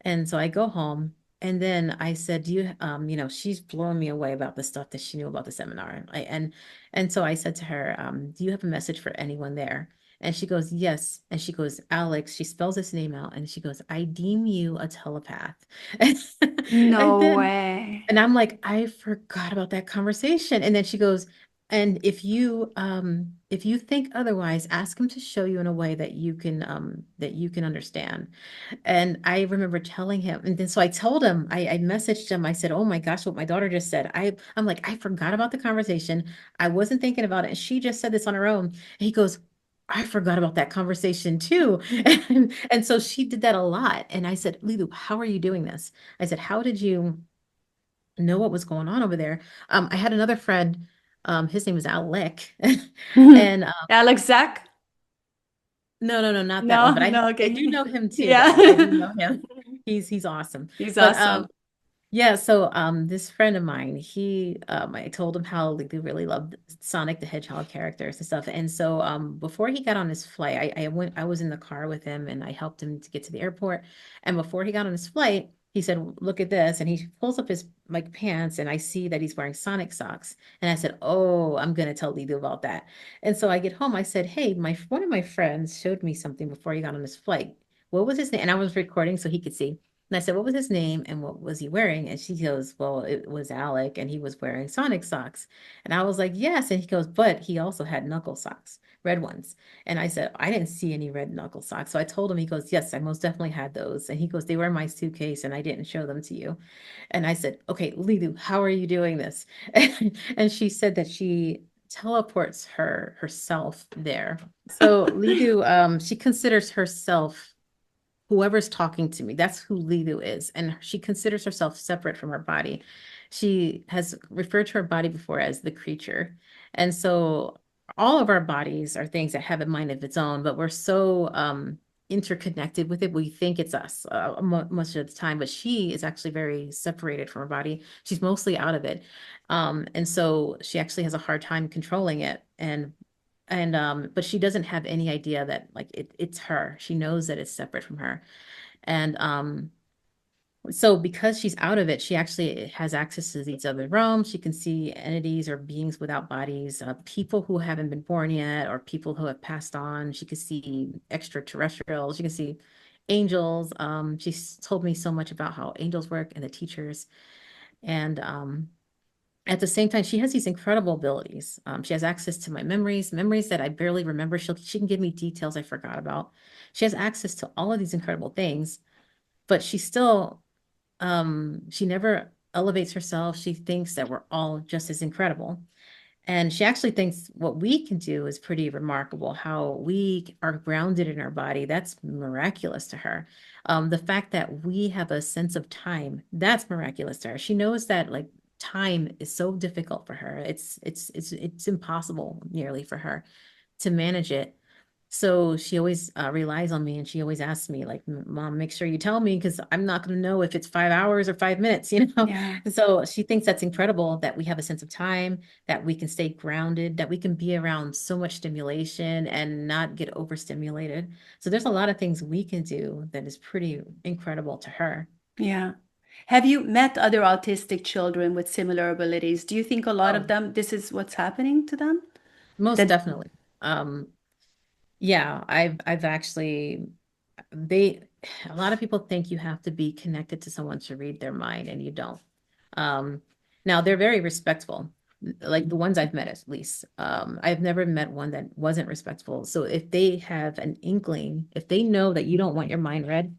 Speaker 2: And so I go home and then I said, do you, she's blowing me away about the stuff that she knew about the seminar. And so I said to her, do you have a message for anyone there? And she goes, yes. And she goes, Alex, she spells his name out and she goes, I deem you a telepath. And
Speaker 1: No
Speaker 2: then,
Speaker 1: way.
Speaker 2: and I'm like, I forgot about that conversation. And then she goes, and if you think otherwise, ask him to show you in a way that you can understand. And I remember telling him, and then so I told him, I messaged him, I said, oh my gosh, what my daughter just said. I'm like, I forgot about the conversation. I wasn't thinking about it. And she just said this on her own. And he goes, I forgot about that conversation too. And so she did that a lot. And I said, Lilu, how are you doing this? I said, how did you know what was going on over there? I had another friend, his name was Alec. And
Speaker 1: Alex Zach?
Speaker 2: no, not that one,
Speaker 1: No,
Speaker 2: but
Speaker 1: no,
Speaker 2: I do
Speaker 1: okay.
Speaker 2: know him too, though. I do
Speaker 1: Yeah.
Speaker 2: know him. He's awesome.
Speaker 1: He's
Speaker 2: But
Speaker 1: awesome.
Speaker 2: yeah, so this friend of mine, I told him how like they really loved Sonic the Hedgehog characters and stuff. And so before he got on his flight, I was in the car with him and I helped him to get to the airport. And before he got on his flight, he said, "Look at this." And he pulls up his like pants and I see that he's wearing Sonic socks. And I said, "Oh, I'm gonna tell Lidu about that." And so I get home, I said, "Hey, my one of my friends showed me something before he got on his flight. What was his name?" And I was recording so he could see. And I said, what was his name and what was he wearing? And she goes, well, it was Alec and he was wearing Sonic socks. And I was like, yes. And he goes, but he also had knuckle socks, red ones. And I said, I didn't see any red knuckle socks. So I told him, he goes, yes, I most definitely had those. And he goes, they were in my suitcase and I didn't show them to you. And I said, okay, Lidu, how are you doing this? And she said that she teleports herself there. So Lidu, she considers herself whoever's talking to me, that's who Lidu is. And she considers herself separate from her body. She has referred to her body before as the creature. And so all of our bodies are things that have a mind of its own, but we're so interconnected with it. We think it's us much of the time, but she is actually very separated from her body. She's mostly out of it. And so she actually has a hard time controlling it. And but she doesn't have any idea that like it's her. She knows that it's separate from her. And So because she's out of it, she actually has access to these other realms. She can see entities or beings without bodies, people who haven't been born yet, or people who have passed on. She can see extraterrestrials. She can see angels. She's told me so much about how angels work and the teachers. And at the same time, she has these incredible abilities. She has access to my memories that I barely remember. She can give me details I forgot about. She has access to all of these incredible things, but she never elevates herself. She thinks that we're all just as incredible. And she actually thinks what we can do is pretty remarkable, how we are grounded in our body. That's miraculous to her. The fact that we have a sense of time, that's miraculous to her. She knows that like time is so difficult for her. It's impossible nearly for her to manage it. So she always relies on me and she always asks me, like, Mom, make sure you tell me because I'm not going to know if it's 5 hours or 5 minutes, you know?
Speaker 1: Yeah.
Speaker 2: And so she thinks that's incredible that we have a sense of time, that we can stay grounded, that we can be around so much stimulation and not get overstimulated. So there's a lot of things we can do that is pretty incredible to her.
Speaker 1: Yeah. Have you met other autistic children with similar abilities? Do you think a lot of
Speaker 2: Oh,
Speaker 1: them, this is what's happening to them?
Speaker 2: most
Speaker 1: That,
Speaker 2: definitely. Yeah, I've actually they a lot of people think you have to be connected to someone to read their mind and you don't. Um, Now they're very respectful, like the ones I've met at least. I've never met one that wasn't respectful. So if they have an inkling, if they know that you don't want your mind read,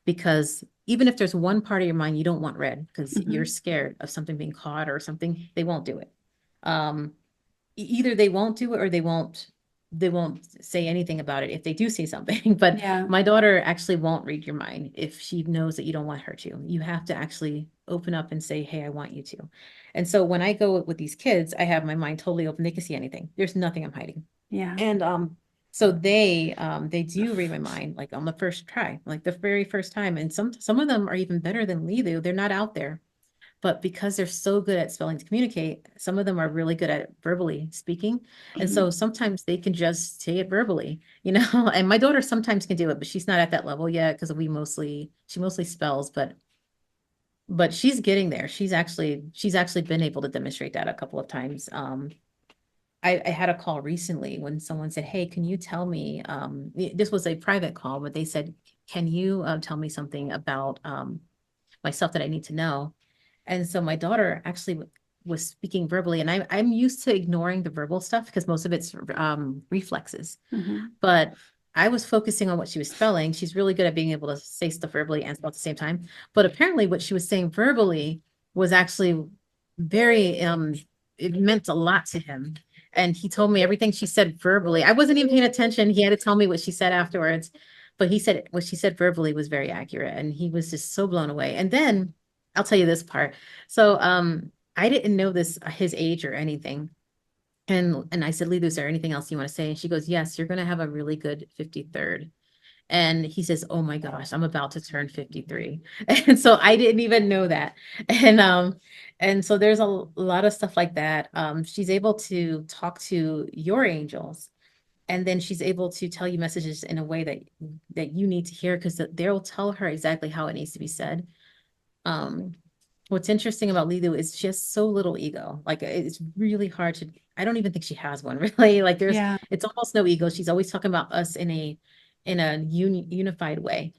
Speaker 2: because even if there's one part of your mind you don't want read because you're
Speaker 1: Mhm.
Speaker 2: scared of something being caught or something, they won't do it. Um, Either they won't do it or they won't say anything about it if they do see something. But
Speaker 1: Yeah.
Speaker 2: my daughter actually won't read your mind if she knows that you don't want her to. You have to actually open up and say, hey, I want you to. And so when I go with these kids, I have my mind totally open. They can see anything. There's nothing I'm hiding.
Speaker 1: Yeah.
Speaker 2: And so they do read my mind like on the first try, like the very first time. And some of them are even better than Lidu. They're not out there, but because they're so good at spelling to communicate, some of them are really good at verbally speaking. And
Speaker 1: Mhm.
Speaker 2: so sometimes they can just say it verbally, you know, and my daughter sometimes can do it, but she's not at that level yet because she mostly spells, but she's getting there. She's actually been able to demonstrate that a couple of times. I had a call recently when someone said, hey, can you tell me, this was a private call, but they said, can you tell me something about myself that I need to know? And so my daughter actually was speaking verbally, and I'm used to ignoring the verbal stuff because most of it's reflexes.
Speaker 1: Mhm.
Speaker 2: But I was focusing on what she was spelling. She's really good at being able to say stuff verbally and spell at the same time. But apparently, what she was saying verbally was actually very it meant a lot to him. And he told me everything she said verbally. I wasn't even paying attention. He had to tell me what she said afterwards. But he said what she said verbally was very accurate. And he was just so blown away. And then I'll tell you this part. So I didn't know this his age or anything. And I said, Lee, is there anything else you want to say? And she goes, yes, you're going to have a really good 53rd. And he says, oh my gosh, I'm about to turn 53. And so I didn't even know that. And so there's a lot of stuff like that. She's able to talk to your angels, and then she's able to tell you messages in a way that you need to hear because they'll tell her exactly how it needs to be said. Um, what's interesting about Lidu is she has so little ego. Like it's really hard to, I don't even think she has one really. Like
Speaker 1: Yeah.
Speaker 2: it's almost no ego. She's always talking about us in a unified way.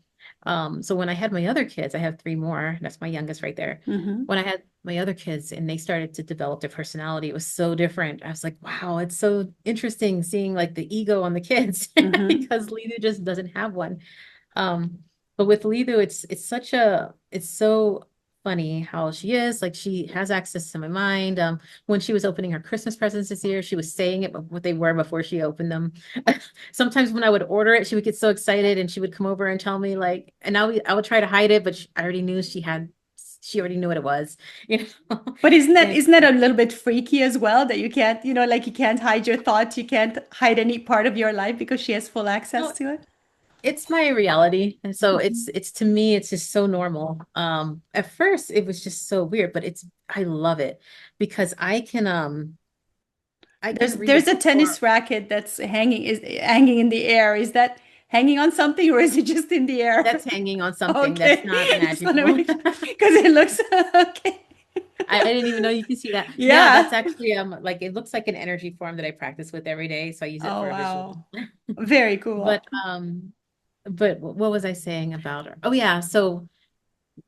Speaker 2: So when I had my other kids, I have three more. That's my youngest right there.
Speaker 1: Mhm.
Speaker 2: When I had my other kids and they started to develop their personality, it was so different. I was like, wow, it's so interesting seeing like the ego on the kids
Speaker 1: Mhm.
Speaker 2: because Lidu just doesn't have one. Um, but with Lidu, it's so funny how she is. Like she has access to my mind. When she was opening her Christmas presents this year, she was saying it what they were before she opened them. Sometimes when I would order it, she would get so excited and she would come over and tell me like, and I would try to hide it, but I already knew she already knew what it was, you know.
Speaker 1: But isn't that
Speaker 2: And
Speaker 1: isn't that a little bit freaky as well that you can't, like you can't hide your thoughts, you can't hide any part of your life because she has full access
Speaker 2: no,
Speaker 1: to it?
Speaker 2: it's my reality. And so
Speaker 1: Mhm.
Speaker 2: it's to me, it's just so normal. At first it was just so weird, but I love it because I can read a
Speaker 1: There's a
Speaker 2: book or
Speaker 1: tennis racket that's hanging in the air. Is that hanging on something or is it just in the air?
Speaker 2: That's hanging on something. That's
Speaker 1: Okay,
Speaker 2: not
Speaker 1: just want to
Speaker 2: magical.
Speaker 1: make sure because it looks okay.
Speaker 2: I didn't even know you can see that. Yeah, that's
Speaker 1: Yeah.
Speaker 2: actually like it looks like an energy form that I practice with every day. So I use it
Speaker 1: Oh,
Speaker 2: for a visual.
Speaker 1: wow. Very
Speaker 2: But
Speaker 1: cool.
Speaker 2: what was I saying about her? Oh yeah, so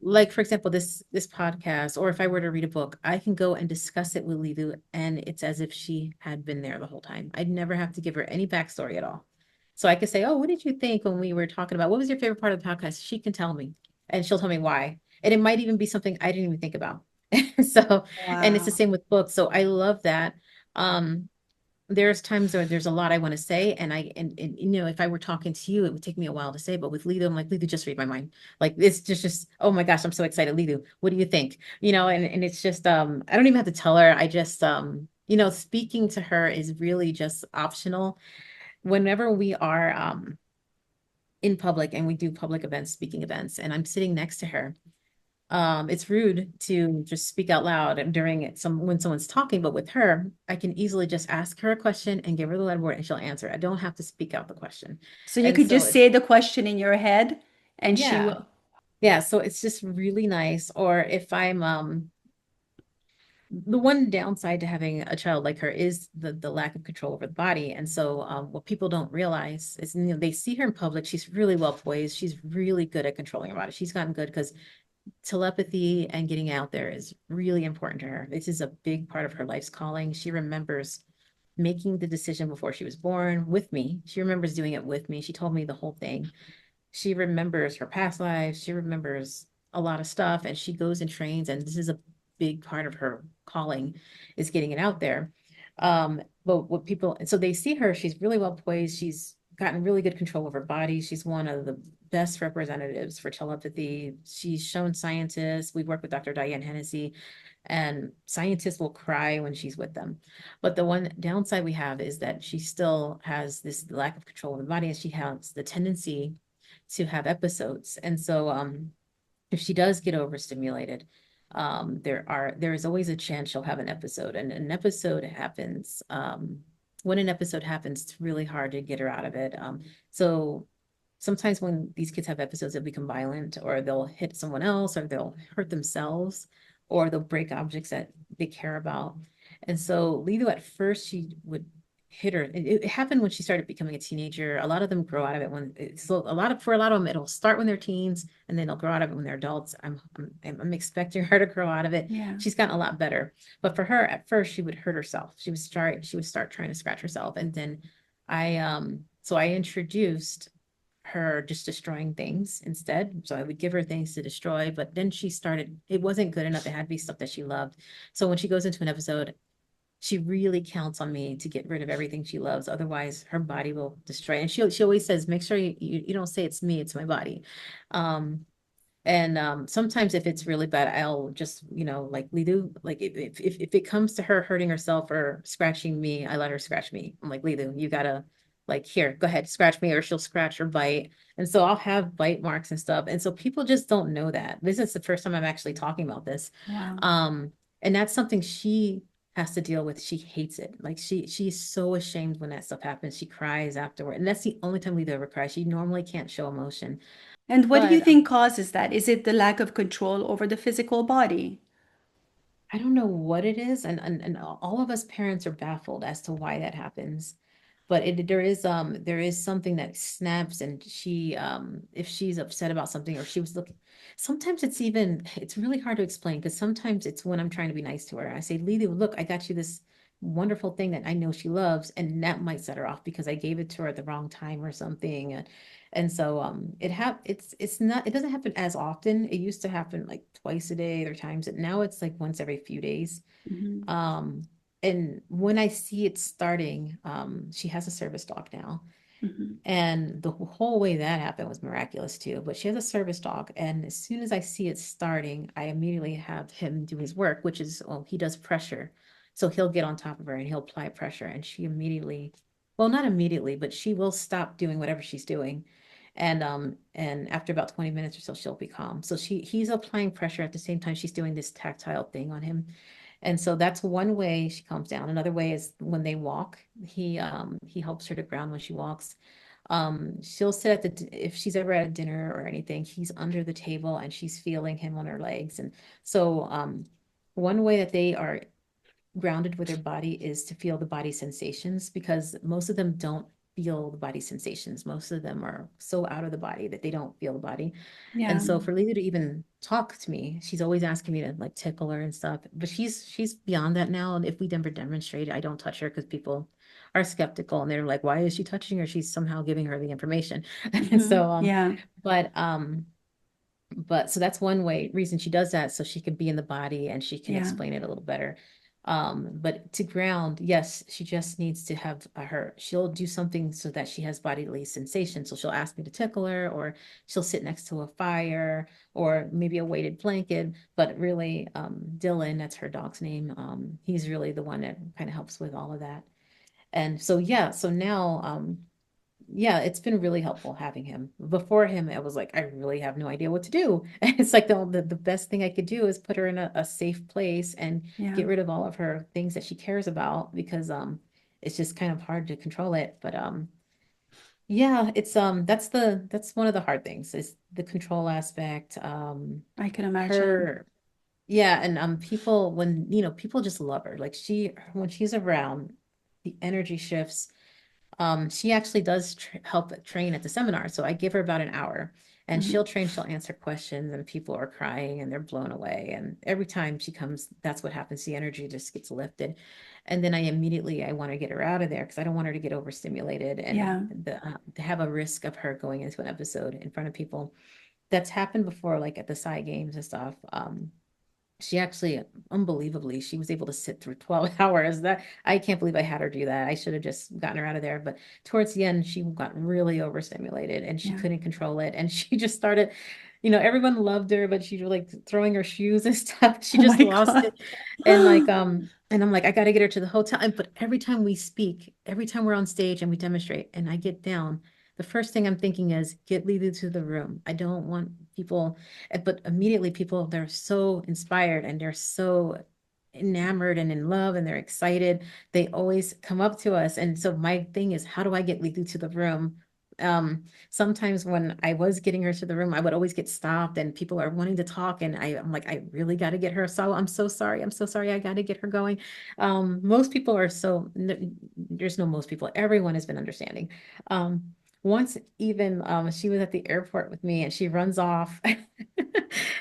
Speaker 2: like for example, this podcast, or if I were to read a book, I can go and discuss it with Lidu, and it's as if she had been there the whole time. I'd never have to give her any backstory at all. So I could say, "Oh, what did you think when we were talking about what was your favorite part of the podcast?" She can tell me, and she'll tell me why, and it might even be something I didn't even think about. So, and it's the
Speaker 1: Wow.
Speaker 2: same with books. So I love that. Um, there's times where there's a lot I want to say, and you know, if I were talking to you, it would take me a while to say. But with Lidu, I'm like, Lidu, just read my mind. Like it's just oh my gosh, I'm so excited, Lidu. What do you think? You know, and it's just I don't even have to tell her. I just you know, speaking to her is really just optional. Whenever we are in public and we do public events, speaking events, and I'm sitting next to her, it's rude to just speak out loud during it some when someone's talking, but with her I can easily just ask her a question and give her the letter word and she'll answer. I don't have to speak out the question.
Speaker 1: So you
Speaker 2: And
Speaker 1: could
Speaker 2: so
Speaker 1: just
Speaker 2: it's
Speaker 1: say the question in your head and she
Speaker 2: yeah,
Speaker 1: will.
Speaker 2: yeah, so it's just really nice. Or if I'm the one downside to having a child like her is the lack of control over the body. And so what people don't realize is, you know, they see her in public, she's really well poised, she's really good at controlling her body, she's gotten good because telepathy and getting out there is really important to her. This is a big part of her life's calling. She remembers making the decision before she was born with me. She remembers doing it with me. She told me the whole thing. She remembers her past lives. She remembers a lot of stuff and she goes and trains. And this is a big part of her calling is getting it out there. But what people, and so they see her, she's really well poised. She's gotten really good control of her body. She's one of the best representatives for telepathy. She's shown scientists. We work with Dr. Diane Hennessy, and scientists will cry when she's with them. But the one downside we have is that she still has this lack of control of the body, and she has the tendency to have episodes. And so if she does get overstimulated, there is always a chance she'll have an episode. And an episode happens when an episode happens, it's really hard to get her out of it. So sometimes when these kids have episodes, they'll become violent, or they'll hit someone else, or they'll hurt themselves, or they'll break objects that they care about. And so Lido, at first, she would hit her. It happened when she started becoming a teenager. A lot of them grow out of it when so for a lot of them, it'll start when they're teens and then they'll grow out of it when they're adults. I'm expecting her to grow out of it.
Speaker 1: Yeah.
Speaker 2: She's gotten a lot better. But for her, at first, she would hurt herself. She would start trying to scratch herself. And then I introduced her just destroying things instead. So I would give her things to destroy, but then she started, it wasn't good enough. It had to be stuff that she loved. So when she goes into an episode, she really counts on me to get rid of everything she loves. Otherwise, her body will destroy. And she always says, make sure you don't say it's me, it's my body. Um, and sometimes if it's really bad, I'll just, you know, like Lidu, like if it comes to her hurting herself or scratching me, I let her scratch me. I'm like, Lidu, you gotta like here, go ahead, scratch me, or she'll scratch or bite. And so I'll have bite marks and stuff. And so people just don't know that. This is the first time I'm actually talking about this.
Speaker 1: Wow.
Speaker 2: Um, and that's something she has to deal with. She hates it. Like she's so ashamed when that stuff happens. She cries afterward. And that's the only time Lidu ever cries. She normally can't show emotion.
Speaker 1: And what do you
Speaker 2: But
Speaker 1: think causes that? Is it the lack of control over the physical body?
Speaker 2: I don't know what it is, and all of us parents are baffled as to why that happens. But there is something that snaps, and she if she's upset about something, or she was looking, sometimes it's really hard to explain, because sometimes it's when I'm trying to be nice to her. I say, Lily, look, I got you this wonderful thing that I know she loves, and that might set her off because I gave it to her at the wrong time or something. And so it's not, it doesn't happen as often. It used to happen like twice a day or times, and now it's like once every few days.
Speaker 1: Mhm.
Speaker 2: Um, and when I see it starting, she has a service dog now.
Speaker 1: Mhm.
Speaker 2: And the whole way that happened was miraculous too. But she has a service dog, and as soon as I see it starting, I immediately have him do his work, which is, well, he does pressure. So he'll get on top of her and he'll apply pressure, and she immediately, well, not immediately, but she will stop doing whatever she's doing. And after about 20 minutes or so, she'll be calm. So he's applying pressure at the same time she's doing this tactile thing on him. And so that's one way she calms down. Another way is when they walk, he helps her to ground when she walks. She'll sit at if she's ever at a dinner or anything, he's under the table and she's feeling him on her legs. And so, one way that they are grounded with their body is to feel the body sensations, because most of them don't feel the body sensations. Most of them are so out of the body that they don't feel the body. And
Speaker 1: Yeah.
Speaker 2: so for Lilu to even talk to me, she's always asking me to like tickle her and stuff. But she's beyond that now. And if we never demonstrate it, I don't touch her because people are skeptical and they're like, why is she touching her? She's somehow giving her the information. And
Speaker 1: Hmm.
Speaker 2: so
Speaker 1: Yeah.
Speaker 2: but but so that's one way reason she does that, so she can be in the body and she can
Speaker 1: Yeah.
Speaker 2: explain it a little better. But to ground, yes, she just needs to have she'll do something so that she has bodily sensation. So she'll ask me to tickle her, or she'll sit next to a fire, or maybe a weighted blanket. But really, Dylan, that's her dog's name, he's really the one that kind of helps with all of that. And so yeah, so now yeah, it's been really helpful having him. Before him, I was like, I really have no idea what to do. It's like the best thing I could do is put her in a safe place and
Speaker 1: Yeah.
Speaker 2: get rid of all of her things that she cares about, because it's just kind of hard to control it. But yeah, it's that's one of the hard things is the control aspect.
Speaker 1: I can imagine.
Speaker 2: Her Yeah, and people, when people just love her. Like when she's around, the energy shifts. She actually does help train at the seminar. So I give her about an hour and
Speaker 1: Hmm.
Speaker 2: she'll answer questions, and people are crying and they're blown away. And every time she comes, that's what happens. The energy just gets lifted. And then I want to get her out of there because I don't want her to get overstimulated and
Speaker 1: Yeah.
Speaker 2: to have a risk of her going into an episode in front of people. That's happened before, like at the side games and stuff. She actually, unbelievably, she was able to sit through 12 hours. That I can't believe I had her do that. I should have just gotten her out of there. But towards the end, she got really overstimulated and she
Speaker 1: Yeah.
Speaker 2: couldn't control it. And she just started, everyone loved her, but she was like throwing her shoes and stuff. She
Speaker 1: Oh
Speaker 2: just
Speaker 1: my
Speaker 2: lost
Speaker 1: God.
Speaker 2: it. And I'm like, I got to get her to the hotel. But every time we speak, every time we're on stage and we demonstrate and I get down, the first thing I'm thinking is get Lilu to the room. I don't want people, but immediately people, they're so inspired and they're so enamored and in love and they're excited. They always come up to us. And so my thing is, how do I get Lilu to the room? Sometimes when I was getting her to the room, I would always get stopped and people are wanting to talk. And I'm like, I really got to get her. So I'm so sorry. I'm so sorry. I got to get her going. Most people are there's no most people. Everyone has been understanding. Once even she was at the airport with me and she runs off.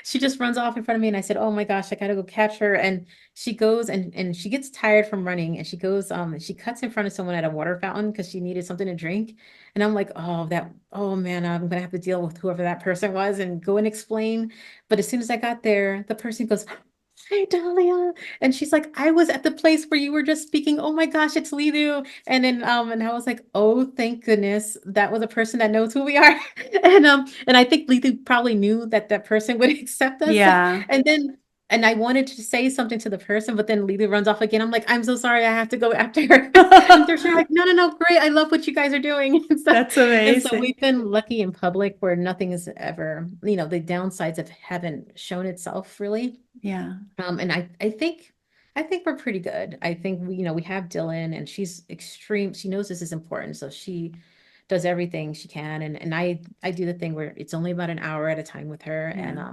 Speaker 2: She just runs off in front of me and I said, "Oh my gosh, I gotta go catch her." And she goes and she gets tired from running and she goes she cuts in front of someone at a water fountain because she needed something to drink. And I'm like, oh man, I'm gonna have to deal with whoever that person was and go and explain. But as soon as I got there, the person goes, "Hi, Dahlia." And she's like, "I was at the place where you were just speaking. Oh my gosh, it's Lidu." And I was like, "Oh, thank goodness. That was a person that knows who we are." And I think Lidu probably knew that that person would accept us.
Speaker 1: Yeah.
Speaker 2: And then and I wanted to say something to the person, but then Lilu runs off again. I'm like, "I'm so sorry, I have to go after her." And they're like, "No, no, no, great. I love what you guys are doing." And stuff.
Speaker 1: That's
Speaker 2: And so
Speaker 1: amazing.
Speaker 2: we've been lucky in public where nothing is ever, the downsides haven't shown itself really.
Speaker 1: Yeah.
Speaker 2: And I think we're pretty good. I think we have Dylan and she's extreme. She knows this is important, so she does everything she can. And I do the thing where it's only about an hour at a time with her. And
Speaker 1: Yeah.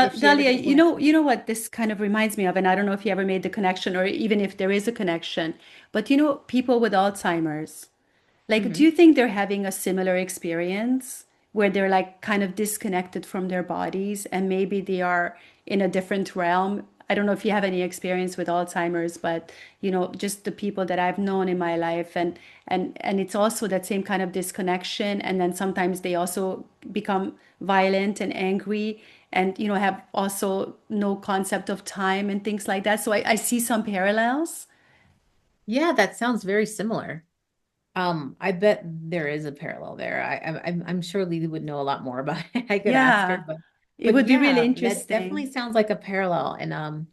Speaker 2: if she ever
Speaker 1: Dalia,
Speaker 2: does want
Speaker 1: you know what this kind of reminds me of, and I don't know if you ever made the connection or even if there is a connection, but people with Alzheimer's. Like, do
Speaker 2: Mhm.
Speaker 1: you think they're having a similar experience where they're like kind of disconnected from their bodies and maybe they are in a different realm? I don't know if you have any experience with Alzheimer's, but just the people that I've known in my life and it's also that same kind of disconnection. And then sometimes they also become violent and angry and have also no concept of time and things like that. So I see some parallels.
Speaker 2: Yeah, that sounds very similar. I bet there is a parallel there. I'm sure Lily would know a lot more about it. I could ask her,
Speaker 1: Yeah,
Speaker 2: but
Speaker 1: it would be really
Speaker 2: yeah, that definitely
Speaker 1: interesting.
Speaker 2: sounds like a parallel. And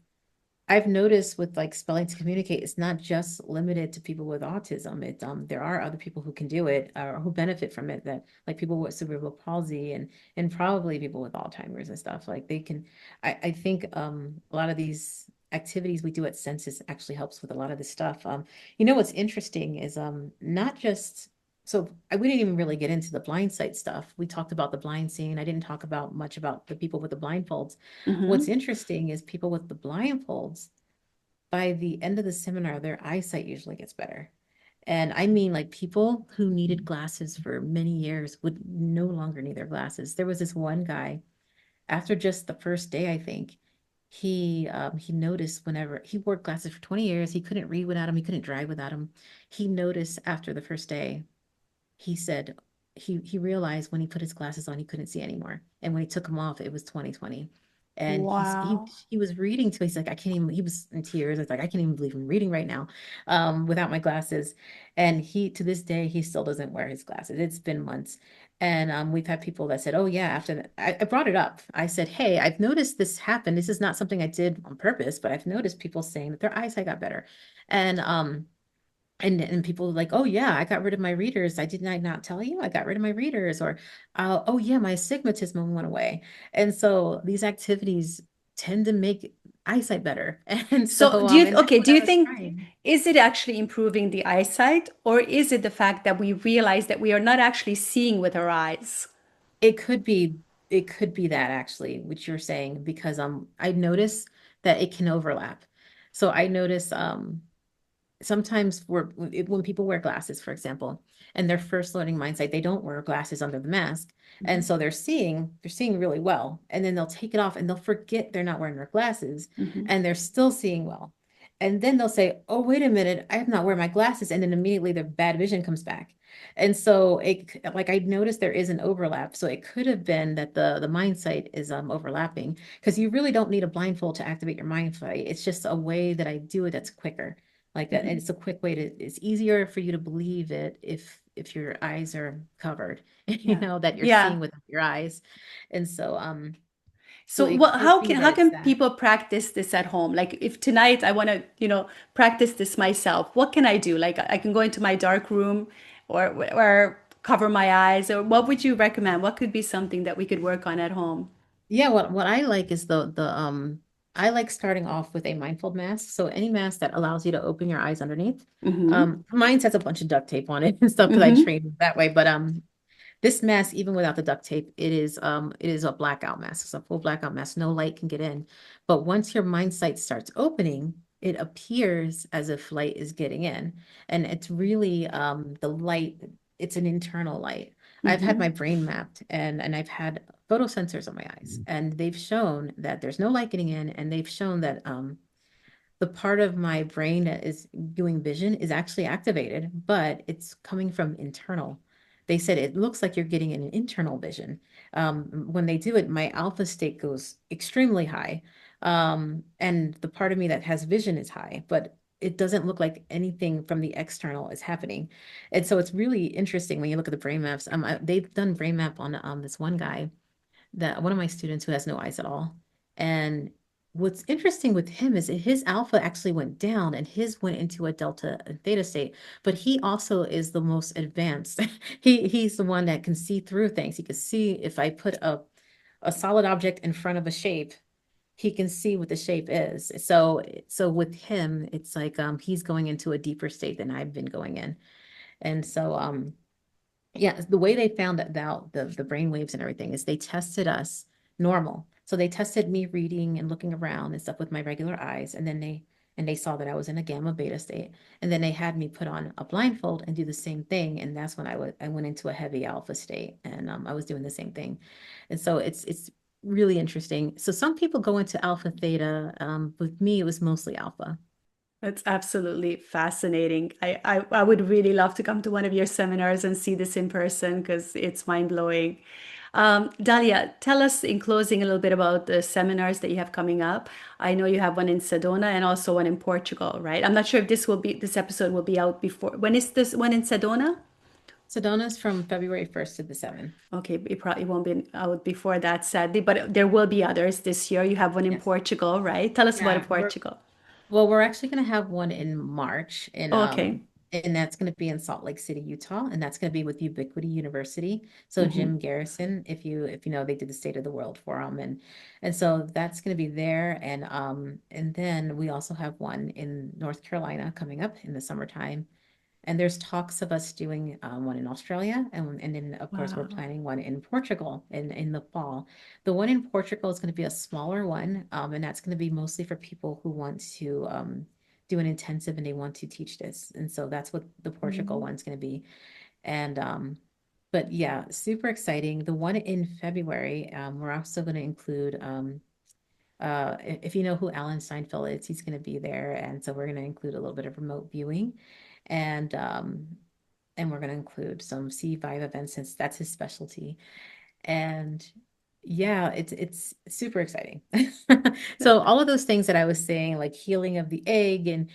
Speaker 2: I've noticed with like spelling to communicate, it's not just limited to people with autism. There are other people who can do it or who benefit from it, that like people with cerebral palsy and probably people with Alzheimer's and stuff. Like they can, I think a lot of these activities we do at Census actually helps with a lot of this stuff. What's interesting is not just So we didn't even really get into the blind sight stuff. We talked about the blind seeing. I didn't talk about much about the people with the blindfolds. What's
Speaker 1: Mm-hmm.
Speaker 2: interesting is people with the blindfolds, by the end of the seminar, their eyesight usually gets better. And I mean, like people who needed glasses for many years would no longer need their glasses. There was this one guy, after just the first day, I think, he noticed whenever he wore glasses for 20 years, he couldn't read without them, he couldn't drive without them. He noticed after the first day, he said he realized when he put his glasses on he couldn't see anymore, and when he took them off it was 2020. And
Speaker 1: Wow.
Speaker 2: he was reading to, he's like, I can't even, he was in tears, it's like, I can't even believe I'm reading right now without my glasses. And he, to this day, he still doesn't wear his glasses. It's been months. And we've had people that said, oh yeah, after that, I brought it up. I said, hey, I've noticed this happen. This is not something I did on purpose, but I've noticed people saying that their eyesight got better. And and people like, oh yeah, I got rid of my readers. I did not tell you I got rid of my readers, or oh yeah, my astigmatism went away. And so these activities tend to make eyesight better. And
Speaker 1: So
Speaker 2: so and that's
Speaker 1: okay,
Speaker 2: what
Speaker 1: do
Speaker 2: I
Speaker 1: you
Speaker 2: was
Speaker 1: think
Speaker 2: trying.
Speaker 1: is it actually improving the eyesight or is it the fact that we realize that we are not actually seeing with our eyes?
Speaker 2: It could be, it could be that actually, which you're saying, because I notice that it can overlap. So I notice sometimes when people wear glasses, for example, and they're first learning mindsight, they don't wear glasses under the mask. And so they're seeing really well. And then they'll take it off and they'll forget they're not wearing their glasses
Speaker 1: Mm-hmm.
Speaker 2: and they're still seeing well. And then they'll say, oh, wait a minute, I'm not wearing my glasses. And then immediately their bad vision comes back. And so like I noticed there is an overlap. So it could have been that the mind sight is overlapping, because you really don't need a blindfold to activate your mind sight. It's just a way that I do it that's quicker like that. And
Speaker 1: Mm-hmm.
Speaker 2: it's a quick way to, it's easier for you to believe it if your eyes are covered,
Speaker 1: Yeah.
Speaker 2: that you're
Speaker 1: Yeah.
Speaker 2: seeing with your eyes. And so
Speaker 1: So
Speaker 2: it
Speaker 1: what,
Speaker 2: could be that
Speaker 1: how
Speaker 2: it's
Speaker 1: can
Speaker 2: that.
Speaker 1: people practice this at home? Like if tonight I want to, practice this myself, what can I do? Like I can go into my dark room or cover my eyes, or what would you recommend? What could be something that we could work on at home?
Speaker 2: Yeah, what I like is the I like starting off with a mindful mask. So any mask that allows you to open your eyes underneath.
Speaker 1: Mm-hmm.
Speaker 2: Mine has a bunch of duct tape on it and stuff because I
Speaker 1: Mm-hmm.
Speaker 2: trained that way. But this mask, even without the duct tape, it is a blackout mask. It's a full blackout mask. No light can get in. But once your mind sight starts opening, it appears as if light is getting in. And it's really the light, it's an internal light. I've had
Speaker 1: Mm-hmm.
Speaker 2: my brain mapped, and I've had photosensors on my eyes, and they've shown that there's no light getting in, and they've shown that the part of my brain that is doing vision is actually activated, but it's coming from internal. They said it looks like you're getting an internal vision. When they do it, my alpha state goes extremely high. And the part of me that has vision is high, but it doesn't look like anything from the external is happening. And so it's really interesting when you look at the brain maps. They've done brain map on this one guy, that one of my students who has no eyes at all. And what's interesting with him is that his alpha actually went down and his went into a delta and theta state, but he also is the most advanced. He's the one that can see through things. He can see if I put a solid object in front of a shape, he can see what the shape is. So with him, it's like he's going into a deeper state than I've been going in. And so yeah, the way they found out the brain waves and everything is they tested us normal. So they tested me reading and looking around and stuff with my regular eyes, and then they saw that I was in a gamma beta state, and then they had me put on a blindfold and do the same thing, and that's when I went into a heavy alpha state, and I was doing the same thing, and so it's really interesting. So some people go into alpha theta. With me, it was mostly alpha.
Speaker 1: That's absolutely fascinating. I would really love to come to one of your seminars and see this in person because it's mind-blowing. Dalia, tell us in closing a little bit about the seminars that you have coming up. I know you have one in Sedona and also one in Portugal, right? I'm not sure if this episode will be out before. When is this one in Sedona?
Speaker 2: Sedona's from February 1st to the 7th.
Speaker 1: Okay, it probably won't be out before that, sadly, but there will be others this year. You have one in
Speaker 2: Yes.
Speaker 1: Portugal, right? Tell us about
Speaker 2: Yeah,
Speaker 1: Portugal.
Speaker 2: well, we're actually going to have one in March,
Speaker 1: Okay.
Speaker 2: and that's going to be in Salt Lake City, Utah, and that's going to be with Ubiquity University. So
Speaker 1: Hmm.
Speaker 2: Jim Garrison, if you know, they did the State of the World Forum, and so that's going to be there, and then we also have one in North Carolina coming up in the summertime, And there's talks of us doing one in Australia, and then of course we're
Speaker 1: Wow.
Speaker 2: planning one in Portugal in the fall. The one in Portugal is going to be a smaller one, and that's going to be mostly for people who want to do an intensive and they want to teach this. And so that's what the Portugal
Speaker 1: Mhm.
Speaker 2: one's going to be. And but yeah, super exciting. The one in February, we're also going to include if you know who Alan Steinfeld is, he's going to be there, and so we're going to include a little bit of remote viewing, and um, and we're going to include some C5 events since that's his specialty. And yeah, it's super exciting. So all of those things that I was saying, like healing of the egg and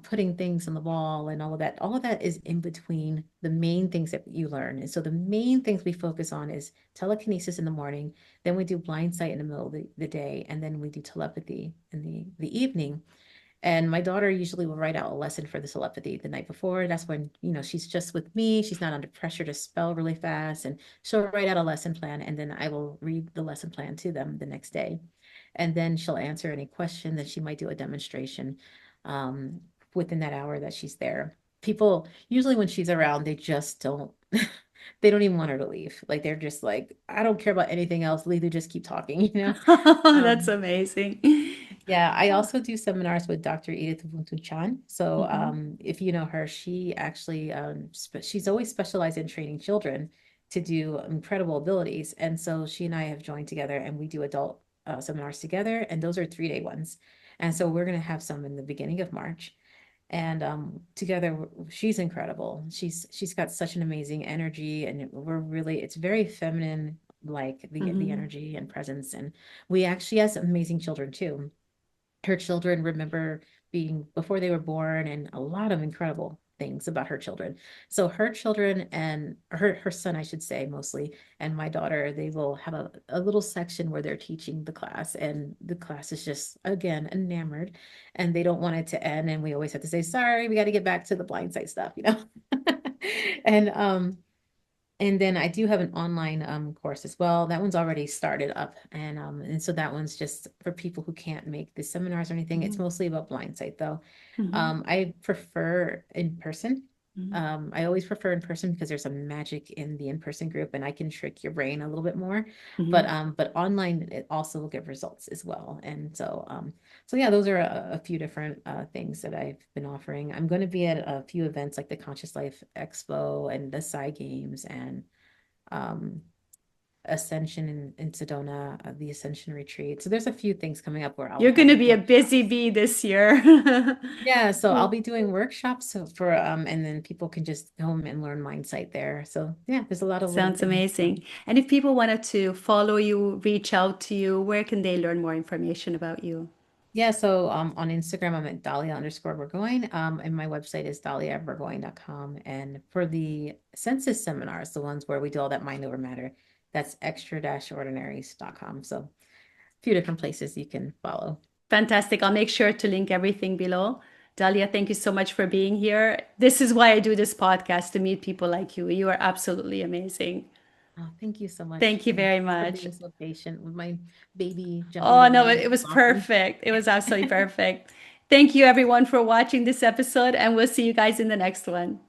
Speaker 2: putting things on the wall and all of that is in between the main things that you learn. And so the main things we focus on is telekinesis in the morning, then we do blind sight in the middle of the day, and then we do telepathy in the evening. And my daughter usually will write out a lesson for the telepathy the night before. That's when, she's just with me. She's not under pressure to spell really fast. And she'll write out a lesson plan, and then I will read the lesson plan to them the next day. And then she'll answer any question that she might do a demonstration um, within that hour that she's there. People, usually when she's around, they just don't, they don't even want her to leave. Like they're just like, I don't care about anything else. Lidu, just keep talking, you know?
Speaker 1: That's
Speaker 2: Um,
Speaker 1: amazing.
Speaker 2: yeah, I also do seminars with Dr. Edith Ubuntu Chan. So,
Speaker 1: Mhm.
Speaker 2: if you know her, she actually she's always specialized in training children to do incredible abilities, and so she and I have joined together, and we do adult seminars together, and those are 3-day ones. And so we're going to have some in the beginning of March, and together she's incredible. She's got such an amazing energy, and it's very feminine, like the
Speaker 1: Mhm.
Speaker 2: energy and presence, and we actually has amazing children too. Her children remember being before they were born, and a lot of incredible things about her children. So her children and her son, I should say, mostly, and my daughter, they will have a little section where they're teaching the class, and the class is just again enamored, and they don't want it to end. And we always have to say, sorry, we got to get back to the blind side stuff, you know. And then I do have an online course as well. That one's already started up, and so that one's just for people who can't make the seminars or anything. It's
Speaker 1: Mhm.
Speaker 2: mostly about blind sight though.
Speaker 1: Mhm.
Speaker 2: I prefer in person.
Speaker 1: Mhm.
Speaker 2: I always prefer in person because there's a magic in the in-person group, and I can trick your brain a little bit more. But
Speaker 1: Mhm.
Speaker 2: but online it also will give results as well. And so yeah, those are a few different things that I've been offering. I'm going to be at a few events like the Conscious Life Expo and the Psy Games and um, Ascension in Sedona, the Ascension Retreat. So there's a few things coming up where I'll
Speaker 1: You're going to
Speaker 2: have
Speaker 1: be a busy
Speaker 2: workshops.
Speaker 1: bee this year.
Speaker 2: Yeah, so I'll
Speaker 1: Cool.
Speaker 2: be doing workshops for and then people can just come and learn Mindsight there. So yeah, there's a lot of little
Speaker 1: Sounds
Speaker 2: things.
Speaker 1: amazing. And if people wanted to follow you, reach out to you, where can they learn more information about you?
Speaker 2: Yeah, so on Instagram, I'm at Dalia_Burgoin. And my website is daliaburgoin.com. And for the census seminars, the ones where we do all that mind over matter, that's extra-ordinaries.com. So a few different places you can follow.
Speaker 1: Fantastic. I'll make sure to link everything below. Dalia, thank you so much for being here. This is why I do this podcast to meet people like you. You are absolutely amazing.
Speaker 2: Oh, thank you so much.
Speaker 1: Thank you
Speaker 2: And
Speaker 1: very
Speaker 2: thank you for
Speaker 1: much.
Speaker 2: being so patient with my baby jumping
Speaker 1: Oh, no,
Speaker 2: around
Speaker 1: it
Speaker 2: and
Speaker 1: was
Speaker 2: laughing.
Speaker 1: perfect. It was absolutely perfect. Thank you, everyone, for watching this episode, and we'll see you guys in the next one.